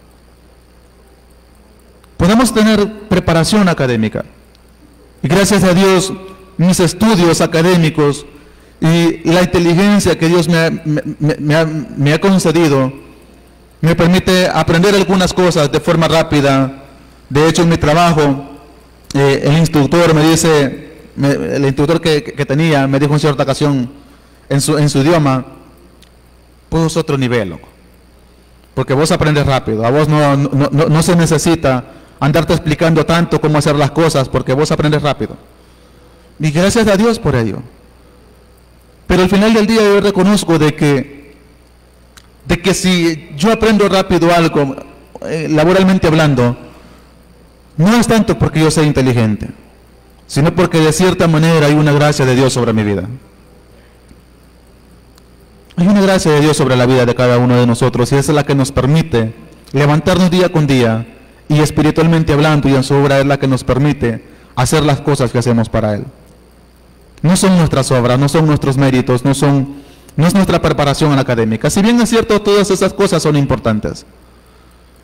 Speaker 1: Podemos tener preparación académica y gracias a Dios mis estudios académicos y la inteligencia que Dios me ha concedido me permite aprender algunas cosas de forma rápida. De hecho, en mi trabajo, el instructor que tenía me dijo en cierta ocasión: en su idioma, pues es otro nivel, loco. Porque vos aprendes rápido, a vos no se necesita andarte explicando tanto cómo hacer las cosas, porque vos aprendes rápido. Y gracias a Dios por ello. Pero al final del día yo reconozco de que si yo aprendo rápido algo, laboralmente hablando, no es tanto porque yo sea inteligente, sino porque de cierta manera hay una gracia de Dios sobre mi vida. Hay una gracia de Dios sobre la vida de cada uno de nosotros, y esa es la que nos permite levantarnos día con día, y espiritualmente hablando y en su obra es la que nos permite hacer las cosas que hacemos para Él. No son nuestras obras, no son nuestros méritos, no es nuestra preparación académica. Si bien es cierto, todas esas cosas son importantes.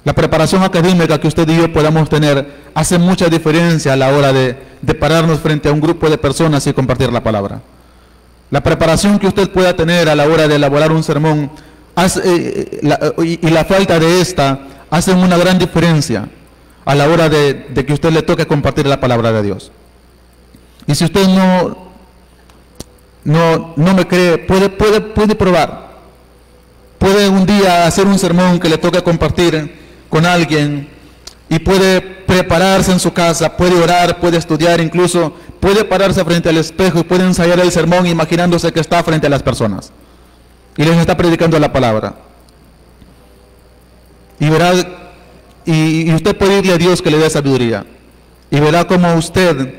Speaker 1: La preparación académica que usted y yo podamos tener hace mucha diferencia a la hora de pararnos frente a un grupo de personas y compartir la palabra. La preparación que usted pueda tener a la hora de elaborar un sermón y la falta de esta hacen una gran diferencia a la hora de que usted le toque compartir la palabra de Dios. Y si usted no me cree, puede probar. Puede un día hacer un sermón que le toque compartir con alguien y puede prepararse en su casa, puede orar, puede estudiar, incluso puede pararse frente al espejo y puede ensayar el sermón imaginándose que está frente a las personas y les está predicando la palabra. Y verá, y usted puede irle a Dios que le dé sabiduría, y verá cómo usted,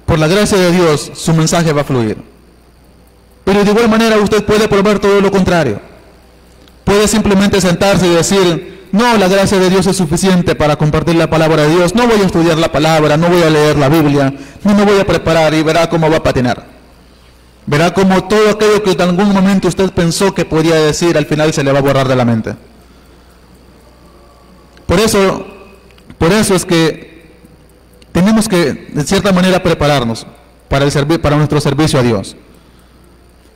Speaker 1: por la gracia de Dios, su mensaje va a fluir. Pero de igual manera usted puede probar todo lo contrario. Puede simplemente sentarse y decir: no, la gracia de Dios es suficiente para compartir la palabra de Dios, no voy a estudiar la palabra, no voy a leer la Biblia, no me voy a preparar, y verá cómo va a patinar. Verá cómo todo aquello que en algún momento usted pensó que podía decir, al final se le va a borrar de la mente. Por eso es que tenemos que, de cierta manera, prepararnos para nuestro servicio a Dios.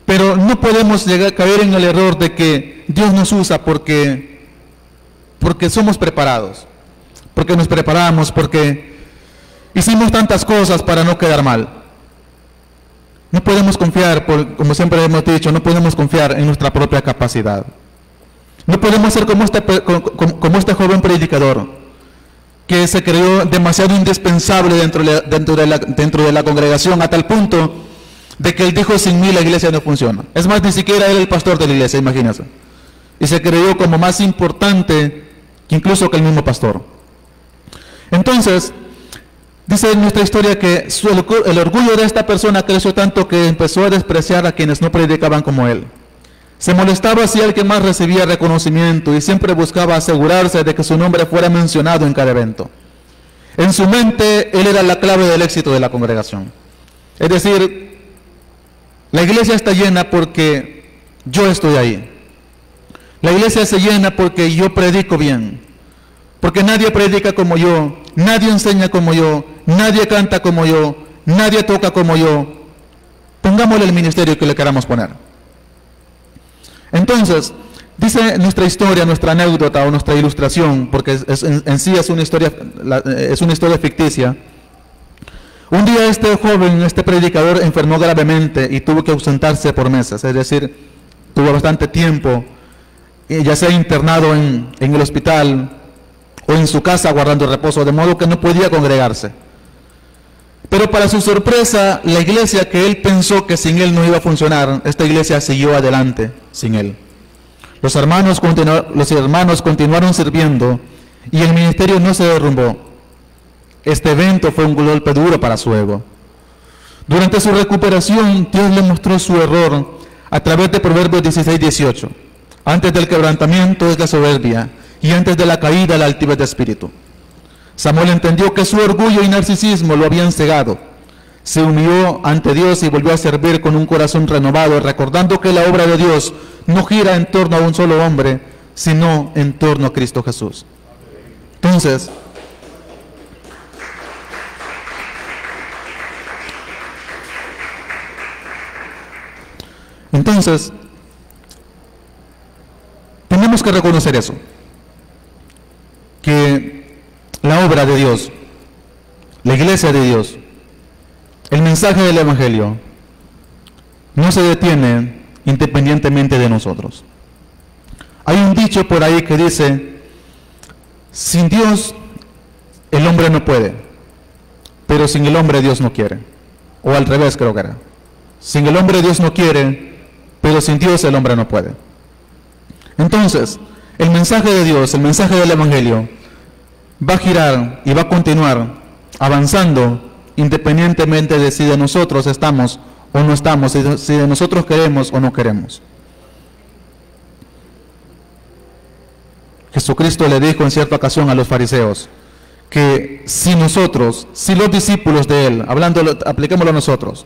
Speaker 1: Pero no podemos caer en el error de que Dios nos usa porque somos preparados, porque nos preparamos, porque hicimos tantas cosas para no quedar mal. No podemos confiar, como siempre hemos dicho, no podemos confiar en nuestra propia capacidad. No podemos ser como este joven predicador, que se creyó demasiado indispensable dentro de la congregación, a tal punto de que él dijo: sin mí la iglesia no funciona. Es más, ni siquiera era el pastor de la iglesia, imagínense. Y se creyó como más importante incluso que el mismo pastor. Entonces, dice en nuestra historia que el orgullo de esta persona creció tanto que empezó a despreciar a quienes no predicaban como él. Se molestaba si alguien más recibía reconocimiento y siempre buscaba asegurarse de que su nombre fuera mencionado en cada evento. En su mente, él era la clave del éxito de la congregación. Es decir, la iglesia está llena porque yo estoy ahí. La iglesia se llena porque yo predico bien. Porque nadie predica como yo, nadie enseña como yo, nadie canta como yo, nadie toca como yo. Pongámosle el ministerio que le queramos poner. Entonces, dice nuestra historia, nuestra anécdota o nuestra ilustración, porque en sí es una historia ficticia. Un día este joven, este predicador, enfermó gravemente y tuvo que ausentarse por meses, es decir, tuvo bastante tiempo, ya sea internado en el hospital o en su casa guardando reposo, de modo que no podía congregarse. Pero para su sorpresa, la iglesia que él pensó que sin él no iba a funcionar, esta iglesia siguió adelante sin él. Los hermanos continuaron sirviendo y el ministerio no se derrumbó. Este evento fue un golpe duro para su ego. Durante su recuperación, Dios le mostró su error a través de Proverbios 16:18. Antes del quebrantamiento es la soberbia, y antes de la caída la altivez de espíritu. Samuel entendió que su orgullo y narcisismo lo habían cegado. Se humilló ante Dios y volvió a servir con un corazón renovado, recordando que la obra de Dios no gira en torno a un solo hombre, sino en torno a Cristo Jesús. Entonces, tenemos que reconocer eso, que la obra de Dios, la iglesia de Dios, el mensaje del Evangelio, no se detiene independientemente de nosotros. Hay un dicho por ahí que dice, sin Dios el hombre no puede, pero sin el hombre Dios no quiere. O al revés creo que era. Sin el hombre Dios no quiere, pero sin Dios el hombre no puede. Entonces, el mensaje de Dios, el mensaje del Evangelio, va a girar y va a continuar avanzando independientemente de si de nosotros estamos o no estamos, si de nosotros queremos o no queremos. Jesucristo le dijo en cierta ocasión a los fariseos que si nosotros, si los discípulos de Él, apliquémoslo a nosotros,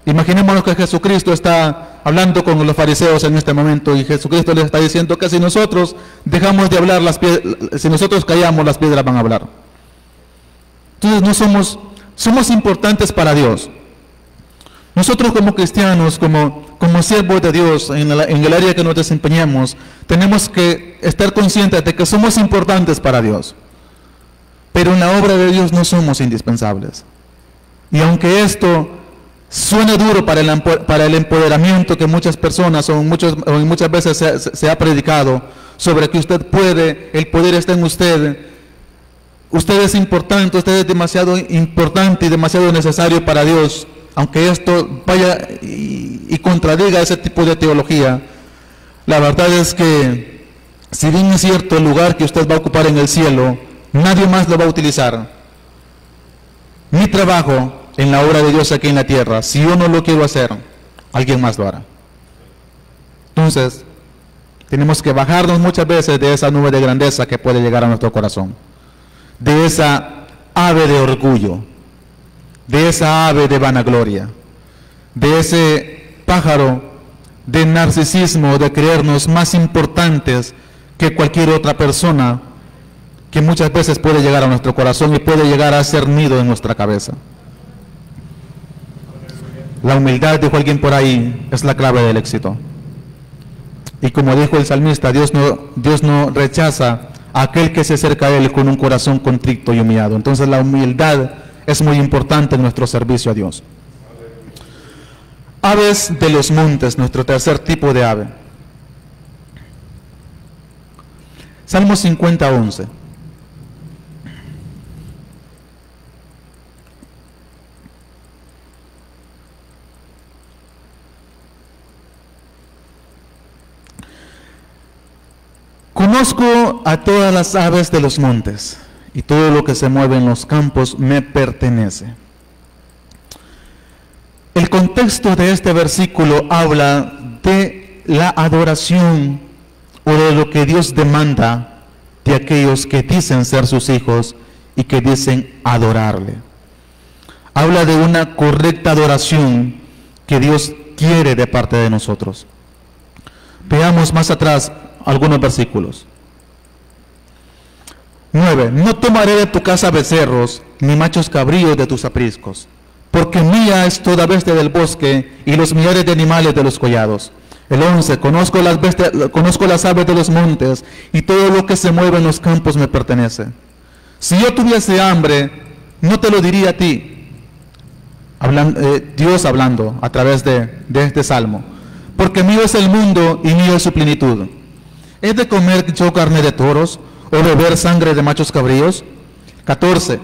Speaker 1: imaginémonos que Jesucristo está hablando con los fariseos en este momento y Jesucristo les está diciendo que si nosotros dejamos de hablar, si nosotros callamos, las piedras van a hablar. Entonces somos importantes para Dios. Nosotros como cristianos, como siervos de Dios, en el área que nos desempeñamos, tenemos que estar conscientes de que somos importantes para Dios. Pero en la obra de Dios no somos indispensables. Y aunque esto suene duro para el empoderamiento que muchas personas o muchas veces se ha predicado sobre que usted puede, el poder está en usted es importante, usted es demasiado importante y demasiado necesario para Dios, aunque esto vaya y contradiga ese tipo de teología, la verdad es que si bien es cierto el lugar que usted va a ocupar en el cielo, nadie más lo va a utilizar. Mi trabajo en la obra de Dios aquí en la tierra, si yo no lo quiero hacer, alguien más lo hará. Entonces, tenemos que bajarnos muchas veces de esa nube de grandeza que puede llegar a nuestro corazón, de esa ave de orgullo, de esa ave de vanagloria, de ese pájaro de narcisismo, de creernos más importantes que cualquier otra persona, que muchas veces puede llegar a nuestro corazón y puede llegar a ser nido en nuestra cabeza. La humildad, dijo alguien por ahí, es la clave del éxito. Y como dijo el salmista, Dios no rechaza a aquel que se acerca a Él con un corazón contrito y humillado. Entonces la humildad es muy importante en nuestro servicio a Dios. Aves de los montes, nuestro tercer tipo de ave. Salmo 50:11. Conozco a todas las aves de los montes, y todo lo que se mueve en los campos me pertenece. El contexto de este versículo habla de la adoración o de lo que Dios demanda de aquellos que dicen ser sus hijos y que dicen adorarle. Habla de una correcta adoración que Dios quiere de parte de nosotros. Veamos más atrás algunos versículos. 9. No tomaré de tu casa becerros, ni machos cabríos de tus apriscos, porque mía es toda bestia del bosque y los millares de animales de los collados. El 11. Conozco las aves de los montes, y todo lo que se mueve en los campos me pertenece. Si yo tuviese hambre, no te lo diría a ti. Dios hablando a través de este salmo. Porque mío es el mundo y mío es su plenitud. ¿He de comer yo carne de toros o beber sangre de machos cabríos? 14.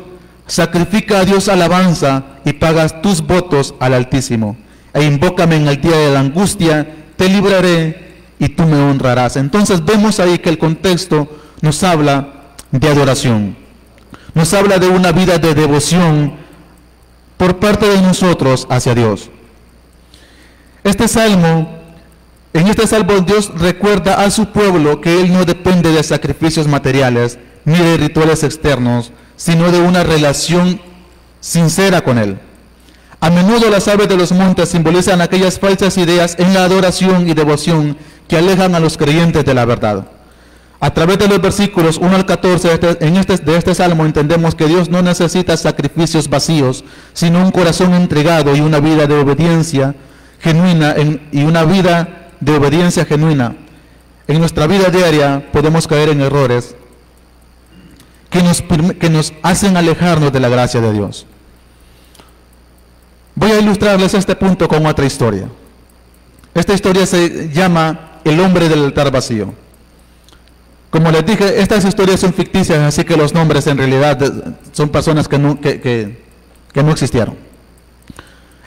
Speaker 1: Sacrifica a Dios alabanza y pagas tus votos al Altísimo. E invócame en el día de la angustia, te libraré y tú me honrarás. Entonces vemos ahí que el contexto nos habla de adoración. Nos habla de una vida de devoción por parte de nosotros hacia Dios. En este salmo Dios recuerda a su pueblo que Él no depende de sacrificios materiales ni de rituales externos, sino de una relación sincera con Él. A menudo las aves de los montes simbolizan aquellas falsas ideas en la adoración y devoción que alejan a los creyentes de la verdad. A través de los versículos 1 al 14 de este salmo entendemos que Dios no necesita sacrificios vacíos, sino un corazón entregado y una vida de obediencia genuina En nuestra vida diaria podemos caer en errores que nos hacen alejarnos de la gracia de Dios. Voy a ilustrarles este punto con otra historia. Esta historia se llama El hombre del altar vacío. Como les dije, estas historias son ficticias, así que los nombres en realidad son personas que no existieron.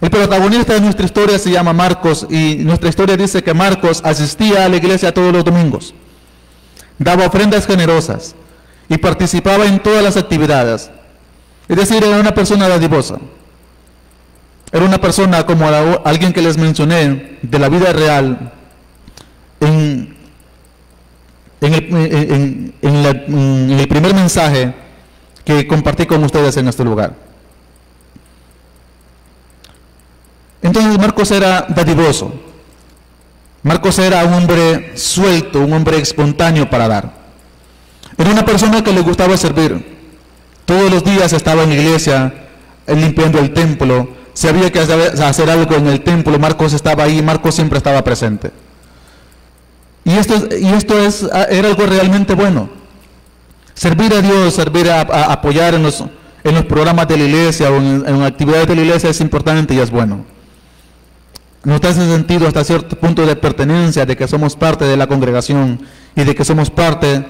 Speaker 1: El protagonista de nuestra historia se llama Marcos, y nuestra historia dice que Marcos asistía a la iglesia todos los domingos, daba ofrendas generosas y participaba en todas las actividades. Es decir, era una persona dadivosa. Era una persona como alguien que les mencioné de la vida real en el primer mensaje que compartí con ustedes en este lugar. Entonces Marcos era dadivoso. Marcos era un hombre suelto, un hombre espontáneo para dar. Era una persona que le gustaba servir. Todos los días estaba en la iglesia, limpiando el templo. Si había que hacer algo en el templo, Marcos estaba ahí, Marcos siempre estaba presente. Y esto era algo realmente bueno. Servir a Dios, servir a apoyar en los programas de la iglesia o en actividades de la iglesia es importante y es bueno. Nos da ese sentido hasta cierto punto de pertenencia, de que somos parte de la congregación y de que somos parte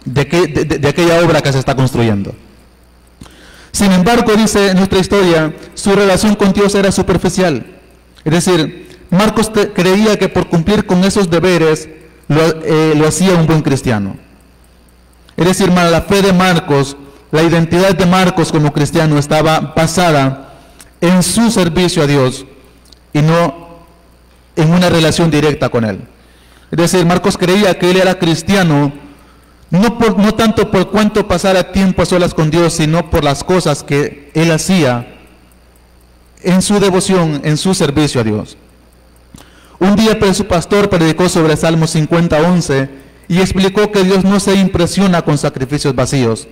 Speaker 1: de aquella obra que se está construyendo. Sin embargo, dice nuestra historia, su relación con Dios era superficial. Es decir, Marcos creía que por cumplir con esos deberes lo hacía un buen cristiano. Es decir, la fe de Marcos, la identidad de Marcos como cristiano estaba basada en su servicio a Dios y no en una relación directa con Él. Es decir, Marcos creía que él era cristiano no tanto por cuánto pasara tiempo a solas con Dios, sino por las cosas que él hacía en su devoción, en su servicio a Dios. Un día su pastor predicó sobre Salmos 50:11 y explicó que Dios no se impresiona con sacrificios vacíos,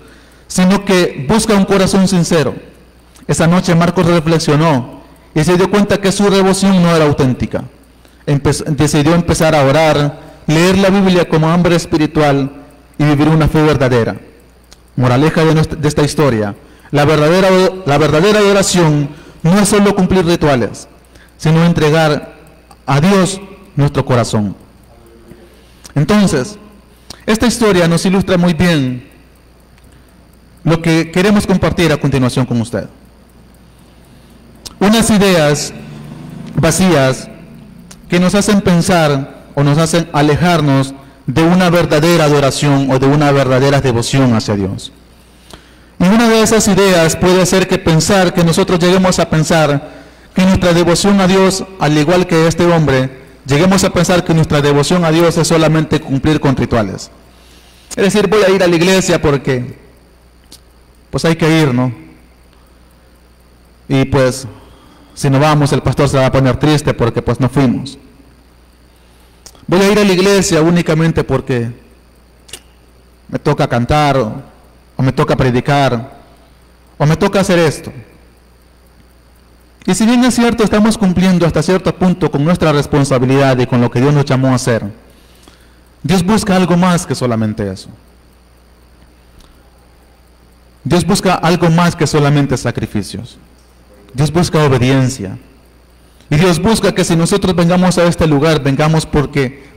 Speaker 1: sino que busca un corazón sincero. Esa noche Marcos reflexionó y se dio cuenta que su devoción no era auténtica. Decidió empezar a orar, leer la Biblia como hambre espiritual y vivir una fe verdadera. Moraleja de esta historia: la verdadera adoración no es solo cumplir rituales, sino entregar a Dios nuestro corazón. Entonces, esta historia nos ilustra muy bien lo que queremos compartir a continuación con usted. Unas ideas vacías que nos hacen pensar o nos hacen alejarnos de una verdadera adoración o de una verdadera devoción hacia Dios. Y una de esas ideas puede ser que nosotros lleguemos a pensar que nuestra devoción a Dios, al igual que este hombre, lleguemos a pensar que nuestra devoción a Dios es solamente cumplir con rituales. Es decir, voy a ir a la iglesia porque pues hay que ir, ¿no? Y pues si no vamos, el pastor se va a poner triste porque pues no fuimos. Voy a ir a la iglesia únicamente porque me toca cantar o me toca predicar o me toca hacer esto. Y si bien es cierto, estamos cumpliendo hasta cierto punto con nuestra responsabilidad y con lo que Dios nos llamó a hacer, Dios busca algo más que solamente eso. Dios busca algo más que solamente sacrificios. Dios busca obediencia. Y Dios busca que si nosotros vengamos a este lugar, vengamos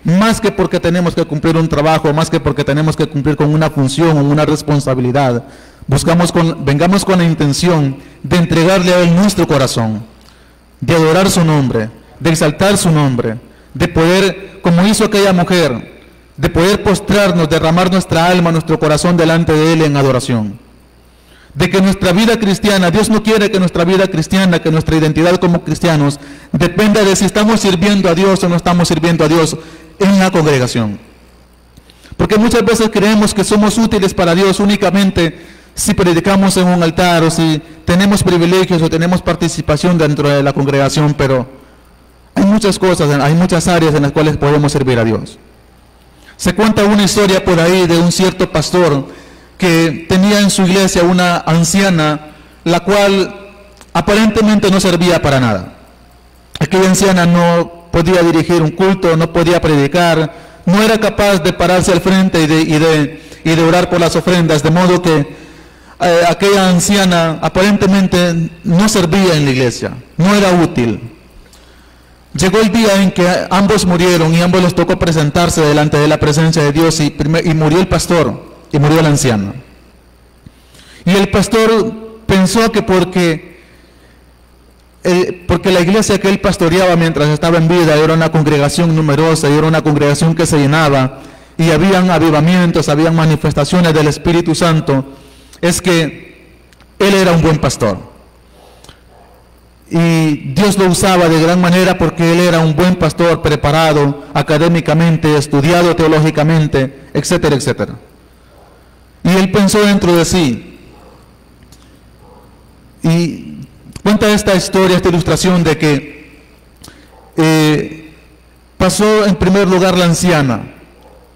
Speaker 1: más que porque tenemos que cumplir un trabajo, más que porque tenemos que cumplir con una función o una responsabilidad, vengamos con la intención de entregarle a Él nuestro corazón, de adorar su nombre, de exaltar su nombre, de poder, como hizo aquella mujer, de poder postrarnos, derramar nuestra alma, nuestro corazón delante de Él en adoración. De que nuestra vida cristiana, Dios no quiere que nuestra vida cristiana, que nuestra identidad como cristianos dependa de si estamos sirviendo a Dios o no estamos sirviendo a Dios en la congregación. Porque muchas veces creemos que somos útiles para Dios únicamente si predicamos en un altar o si tenemos privilegios o tenemos participación dentro de la congregación, pero hay muchas cosas, hay muchas áreas en las cuales podemos servir a Dios. Se cuenta una historia por ahí de un cierto pastor que tenía en su iglesia una anciana, la cual aparentemente no servía para nada. Aquella anciana no podía dirigir un culto, no podía predicar, no era capaz de pararse al frente y de orar por las ofrendas, de modo que aquella anciana aparentemente no servía en la iglesia, no era útil. llegó el día en que ambos murieron y ambos les tocó presentarse delante de la presencia de Dios y murió el pastor y murió el anciano. Y el pastor pensó que porque la iglesia que él pastoreaba mientras estaba en vida era una congregación numerosa y era una congregación que se llenaba y habían avivamientos, habían manifestaciones del Espíritu Santo, es que él era un buen pastor. Y Dios lo usaba de gran manera porque él era un buen pastor, preparado académicamente, estudiado teológicamente, etcétera, etcétera. Y él pensó dentro de sí, y cuenta esta historia, esta ilustración de que pasó en primer lugar la anciana.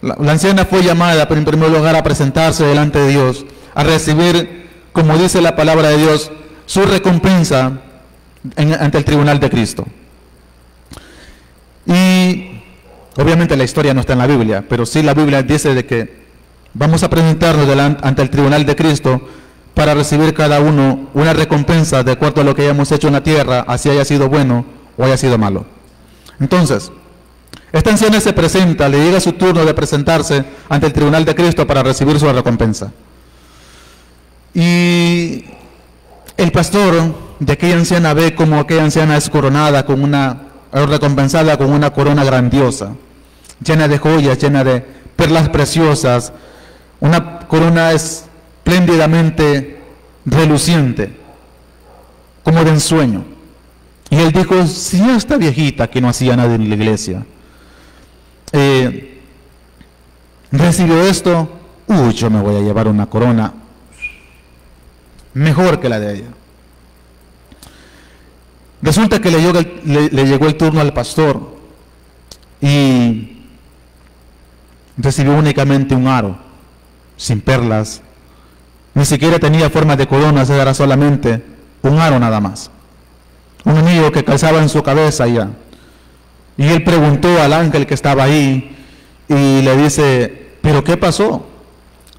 Speaker 1: La anciana fue llamada en primer lugar a presentarse delante de Dios, a recibir, como dice la palabra de Dios, su recompensa ante el tribunal de Cristo. Y obviamente la historia no está en la Biblia, pero sí la Biblia dice de que vamos a presentarnos ante el tribunal de Cristo para recibir cada uno una recompensa de acuerdo a lo que hayamos hecho en la tierra, así haya sido bueno o haya sido malo. Entonces, esta anciana se presenta, le llega su turno de presentarse ante el tribunal de Cristo para recibir su recompensa. Y el pastor de aquella anciana ve como aquella anciana es coronada recompensada con una corona grandiosa, llena de joyas, llena de perlas preciosas, una corona espléndidamente reluciente, como de ensueño. Y él dijo, si esta viejita que no hacía nada en la iglesia recibió esto, yo me voy a llevar una corona mejor que la de ella. Resulta que le llegó el turno al pastor y recibió únicamente un aro, sin perlas, ni siquiera tenía forma de coronas, era solamente un aro nada más, un anillo que calzaba en su cabeza ya. Y él preguntó al ángel que estaba ahí y le dice, ¿pero qué pasó?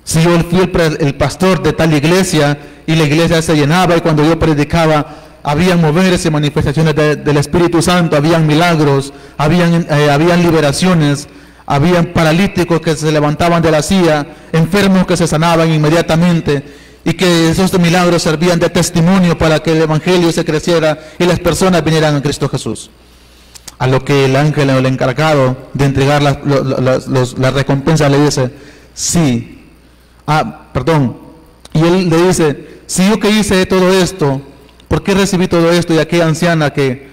Speaker 1: Si yo fui el pastor de tal iglesia y la iglesia se llenaba y cuando yo predicaba habían moverse, manifestaciones del Espíritu Santo, habían milagros, habían liberaciones, habían paralíticos que se levantaban de la silla, enfermos que se sanaban inmediatamente y que esos milagros servían de testimonio para que el evangelio se creciera y las personas vinieran a Cristo Jesús. A lo que el ángel o el encargado de entregar la recompensa le dice, sí, y él le dice, si yo que hice todo esto, ¿por qué recibí todo esto? Y aquella anciana que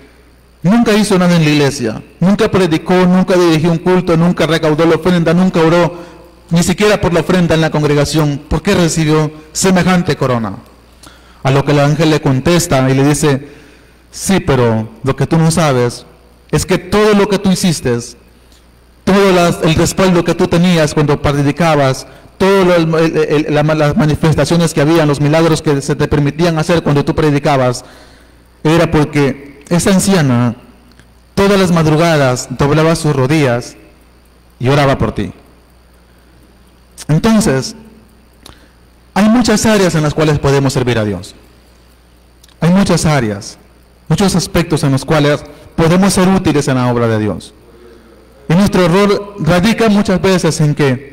Speaker 1: nunca hizo nada en la iglesia, nunca predicó, nunca dirigió un culto, nunca recaudó la ofrenda, nunca oró, ni siquiera por la ofrenda en la congregación, ¿por qué recibió semejante corona? A lo que el ángel le contesta y le dice, sí, pero lo que tú no sabes es que todo lo que tú hiciste, todo el respaldo que tú tenías cuando predicabas, todas las manifestaciones que habían, los milagros que se te permitían hacer cuando tú predicabas, era porque esa anciana todas las madrugadas doblaba sus rodillas y oraba por ti. Entonces, hay muchas áreas en las cuales podemos servir a Dios. Hay muchas áreas, muchos aspectos en los cuales podemos ser útiles en la obra de Dios. Y nuestro error radica muchas veces en que,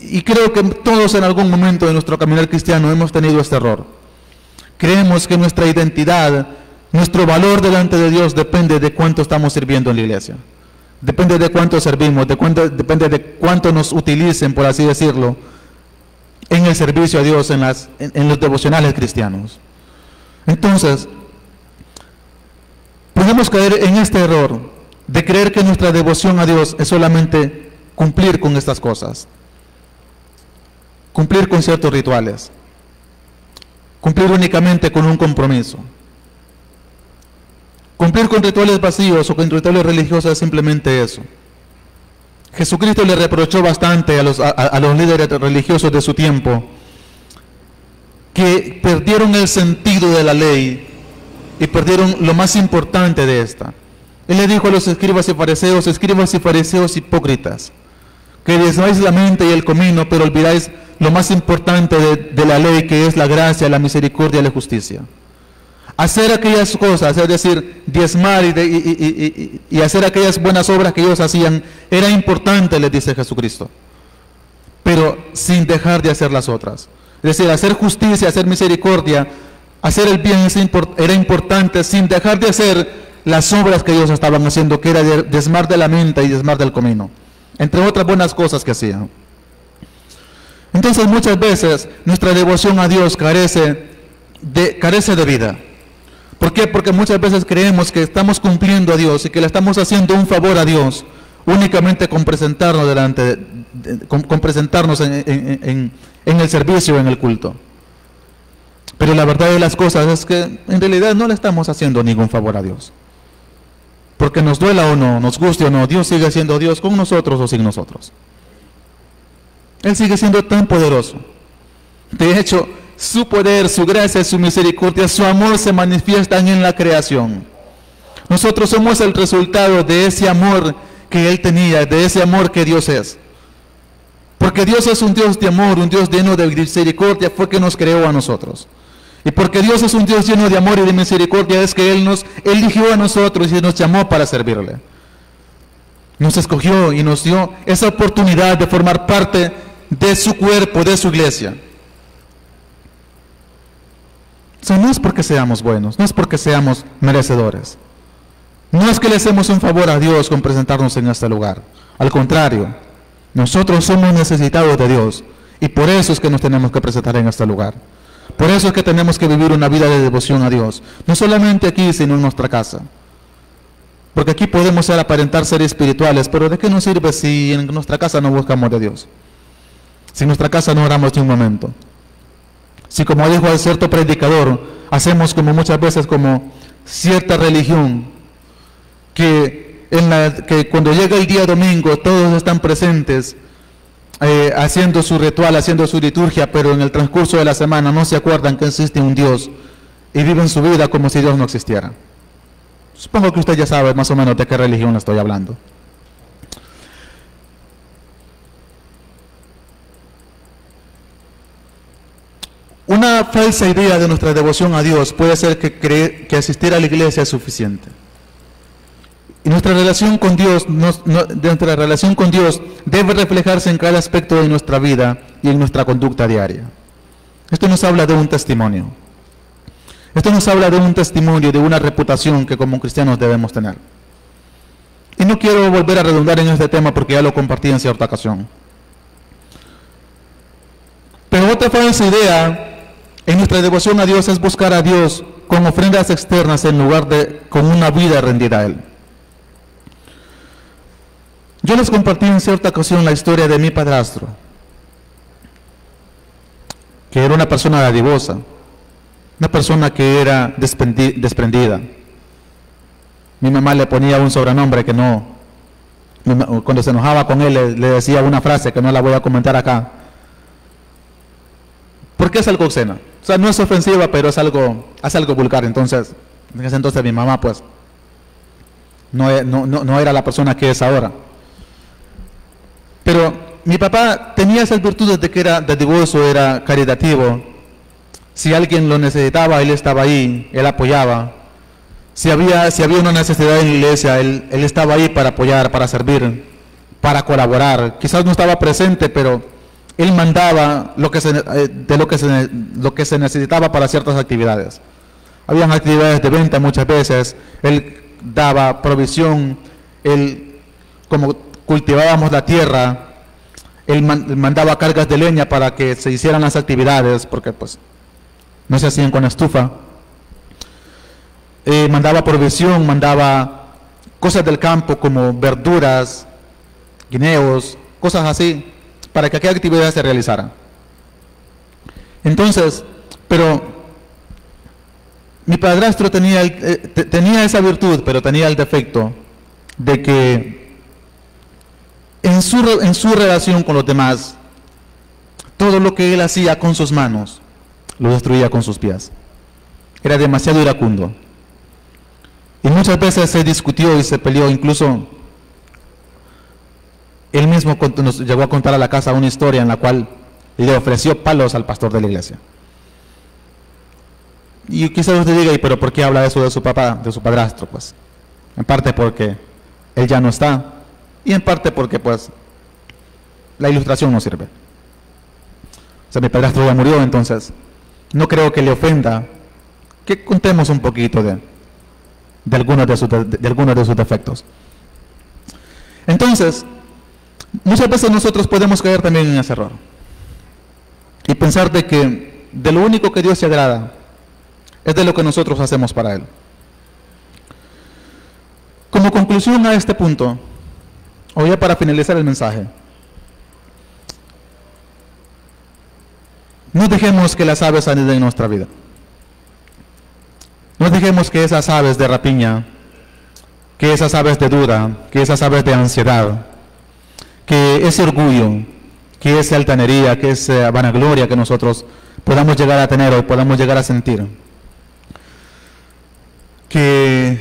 Speaker 1: y creo que todos en algún momento de nuestro caminar cristiano hemos tenido este error. Creemos que nuestra identidad, nuestro valor delante de Dios depende de cuánto estamos sirviendo en la iglesia. Depende de cuánto servimos, depende de cuánto nos utilicen, por así decirlo, en el servicio a Dios, en los devocionales cristianos. Entonces, podemos caer en este error de creer que nuestra devoción a Dios es solamente cumplir con estas cosas. Cumplir con ciertos rituales, cumplir únicamente con un compromiso. Cumplir con rituales vacíos o con rituales religiosos es simplemente eso. Jesucristo le reprochó bastante a los líderes religiosos de su tiempo que perdieron el sentido de la ley y perdieron lo más importante de esta. Él le dijo a los escribas y fariseos hipócritas, que desviáis la mente y el comino, pero olvidáis lo más importante de la ley, que es la gracia, la misericordia y la justicia. hacer aquellas cosas, es decir, diezmar y hacer aquellas buenas obras que ellos hacían, era importante, les dice Jesucristo, pero sin dejar de hacer las otras. Es decir, hacer justicia, hacer misericordia, hacer el bien era importante sin dejar de hacer las obras que ellos estaban haciendo, que era diezmar de la menta y diezmar del comino, entre otras buenas cosas que hacían. Entonces muchas veces nuestra devoción a Dios carece de vida. ¿Por qué? Porque muchas veces creemos que estamos cumpliendo a Dios y que le estamos haciendo un favor a Dios únicamente con presentarnos con presentarnos en el servicio, en el culto. Pero la verdad de las cosas es que en realidad no le estamos haciendo ningún favor a Dios. Porque nos duela o no, nos guste o no, Dios sigue siendo Dios con nosotros o sin nosotros. Él sigue siendo tan poderoso. De hecho, su poder, su gracia, su misericordia, su amor se manifiestan en la creación. Nosotros somos el resultado de ese amor que Él tenía, de ese amor que Dios es. Porque Dios es un Dios de amor, un Dios lleno de misericordia, fue que nos creó a nosotros. Y porque Dios es un Dios lleno de amor y de misericordia, es que Él nos eligió a nosotros y nos llamó para servirle. Nos escogió y nos dio esa oportunidad de formar parte de su cuerpo, de su iglesia. O sea, no es porque seamos buenos, no es porque seamos merecedores. No es que le hacemos un favor a Dios con presentarnos en este lugar. Al contrario, nosotros somos necesitados de Dios y por eso es que nos tenemos que presentar en este lugar. Por eso es que tenemos que vivir una vida de devoción a Dios. No solamente aquí, sino en nuestra casa. Porque aquí podemos aparentar ser espirituales, pero ¿de qué nos sirve si en nuestra casa no buscamos de Dios? Si en nuestra casa no oramos ni un momento. Si, como dijo el cierto predicador, hacemos como muchas veces como cierta religión, que cuando llega el día domingo todos están presentes haciendo su ritual, haciendo su liturgia, pero en el transcurso de la semana no se acuerdan que existe un Dios y viven su vida como si Dios no existiera. Supongo que usted ya sabe más o menos de qué religión le estoy hablando. Una falsa idea de nuestra devoción a Dios puede ser que cree que asistir a la iglesia es suficiente. Y nuestra relación con Dios, nuestra relación con Dios debe reflejarse en cada aspecto de nuestra vida y en nuestra conducta diaria. Esto nos habla de un testimonio. Esto nos habla de un testimonio, de una reputación que como cristianos debemos tener. Y no quiero volver a redundar en este tema porque ya lo compartí en cierta ocasión. Pero otra falsa idea en nuestra devoción a Dios es buscar a Dios con ofrendas externas en lugar de con una vida rendida a Él. Yo les compartí en cierta ocasión la historia de mi padrastro, que era una persona dadivosa, una persona que era desprendida. Mi mamá le ponía un sobrenombre que no, cuando se enojaba con él le decía una frase que no la voy a comentar acá, porque es algo obscena. O sea, no es ofensiva, pero es algo vulgar. Entonces, en ese entonces mi mamá pues no era la persona que es ahora. Pero mi papá tenía esas virtudes de que era dadivoso, era caritativo. Si alguien lo necesitaba, él estaba ahí, él apoyaba. Si había una necesidad en la iglesia, él estaba ahí para apoyar, para servir, para colaborar. Quizás no estaba presente, pero él mandaba lo que se necesitaba para ciertas actividades. Habían actividades de venta muchas veces, él daba provisión, como cultivábamos la tierra, él mandaba cargas de leña para que se hicieran las actividades, porque pues no se hacían con estufa. Mandaba provisión, mandaba cosas del campo como verduras, guineos, cosas así, para que aquella actividad se realizara. Entonces, pero mi padrastro tenía esa virtud, pero tenía el defecto de que en su relación con los demás, todo lo que él hacía con sus manos, lo destruía con sus pies. Era demasiado iracundo. Y muchas veces se discutió y se peleó, incluso él mismo nos llegó a contar a la casa una historia en la cual le ofreció palos al pastor de la iglesia. Y quizás usted diga, ¿y pero por qué habla eso de su papá, de su padrastro? Pues, en parte porque él ya no está, y en parte porque, pues, la ilustración no sirve. O sea, mi padrastro ya murió, entonces, no creo que le ofenda que contemos un poquito de algunos de sus defectos. Entonces, muchas veces nosotros podemos caer también en ese error y pensar de que de lo único que Dios se agrada es de lo que nosotros hacemos para Él. Como conclusión a este punto, o ya para finalizar el mensaje, no dejemos que las aves aniden en nuestra vida. No dejemos que esas aves de rapiña, que esas aves de duda, que esas aves de ansiedad, que ese orgullo, que esa altanería, que esa vanagloria que nosotros podamos llegar a tener o podamos llegar a sentir, que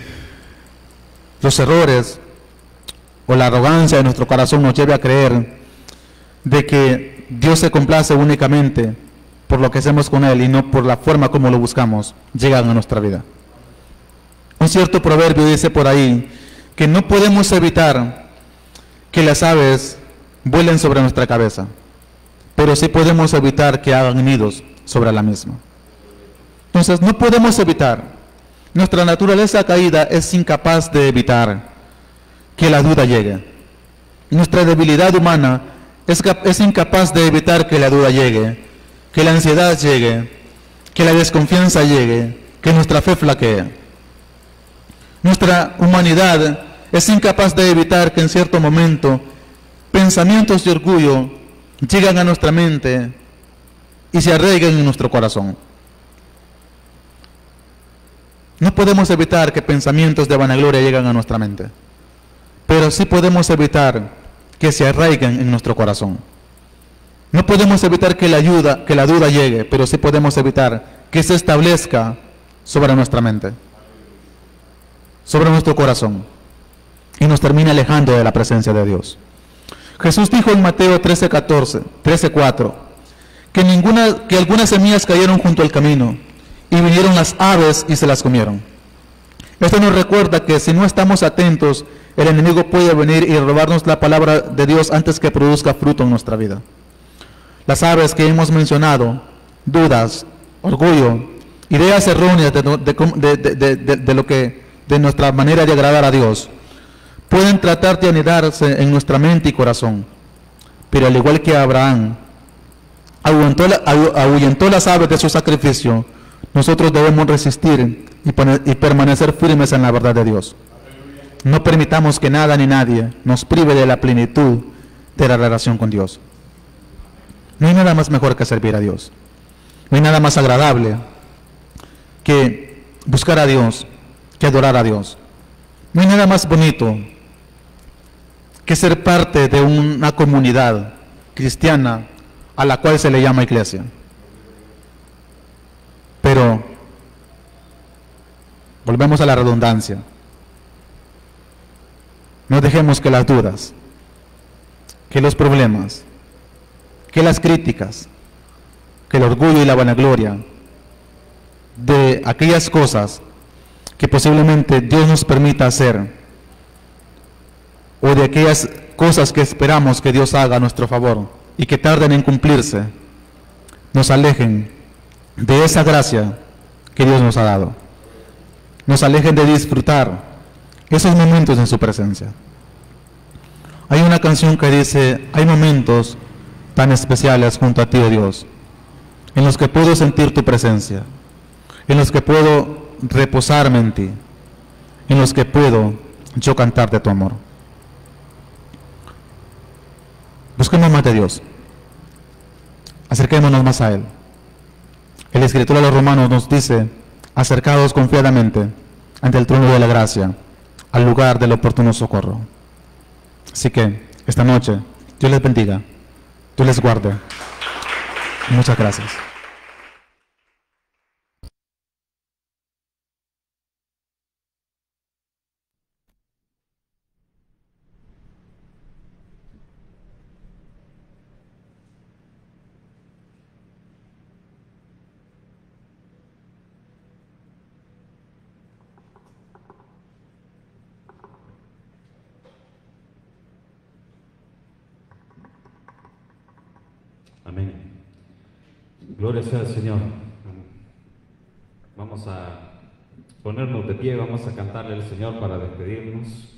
Speaker 1: los errores o la arrogancia de nuestro corazón nos lleve a creer de que Dios se complace únicamente por lo que hacemos con Él y no por la forma como lo buscamos, llegan a nuestra vida. Un cierto proverbio dice por ahí que no podemos evitar que las aves vuelen sobre nuestra cabeza, pero sí podemos evitar que hagan nidos sobre la misma. Entonces no podemos evitar. Nuestra naturaleza caída es incapaz de evitar que la duda llegue. Nuestra debilidad humana es incapaz de evitar que la duda llegue, que la ansiedad llegue, que la desconfianza llegue, que nuestra fe flaquee. Nuestra humanidad es incapaz de evitar que en cierto momento pensamientos de orgullo llegan a nuestra mente y se arraiguen en nuestro corazón. No podemos evitar que pensamientos de vanagloria lleguen a nuestra mente, pero sí podemos evitar que se arraiguen en nuestro corazón. No podemos evitar que la duda llegue, pero sí podemos evitar que se establezca sobre nuestra mente, sobre nuestro corazón, y nos termine alejando de la presencia de Dios. Jesús dijo en Mateo 13:4, que algunas semillas cayeron junto al camino, y vinieron las aves y se las comieron. Esto nos recuerda que si no estamos atentos, el enemigo puede venir y robarnos la palabra de Dios antes que produzca fruto en nuestra vida. Las aves que hemos mencionado, dudas, orgullo, ideas erróneas de nuestra manera de agradar a Dios, pueden tratar de anidarse en nuestra mente y corazón. Pero al igual que Abraham ahuyentó las aves de su sacrificio, nosotros debemos resistir y permanecer firmes en la verdad de Dios. No permitamos que nada ni nadie nos prive de la plenitud de la relación con Dios. No hay nada más mejor que servir a Dios. No hay nada más agradable que buscar a Dios, que adorar a Dios. No hay nada más bonito que ser parte de una comunidad cristiana a la cual se le llama iglesia. Pero volvemos a la redundancia. No dejemos que las dudas, que los problemas, que las críticas, que el orgullo y la vanagloria de aquellas cosas que posiblemente Dios nos permita hacer, o de aquellas cosas que esperamos que Dios haga a nuestro favor y que tarden en cumplirse, nos alejen de esa gracia que Dios nos ha dado. Nos alejen de disfrutar esos momentos en su presencia. Hay una canción que dice: hay momentos tan especiales junto a ti, oh Dios, en los que puedo sentir tu presencia, en los que puedo reposarme en ti, en los que puedo yo cantar de tu amor. Busquemos más de Dios, acerquémonos más a Él. El escritor a los Romanos nos dice: acercaos confiadamente ante el trono de la gracia, al lugar del oportuno socorro. Así que esta noche Dios les bendiga, Dios les guarde. Muchas gracias.
Speaker 2: Gloria sea al Señor. Vamos a ponernos de pie, vamos a cantarle al Señor para despedirnos.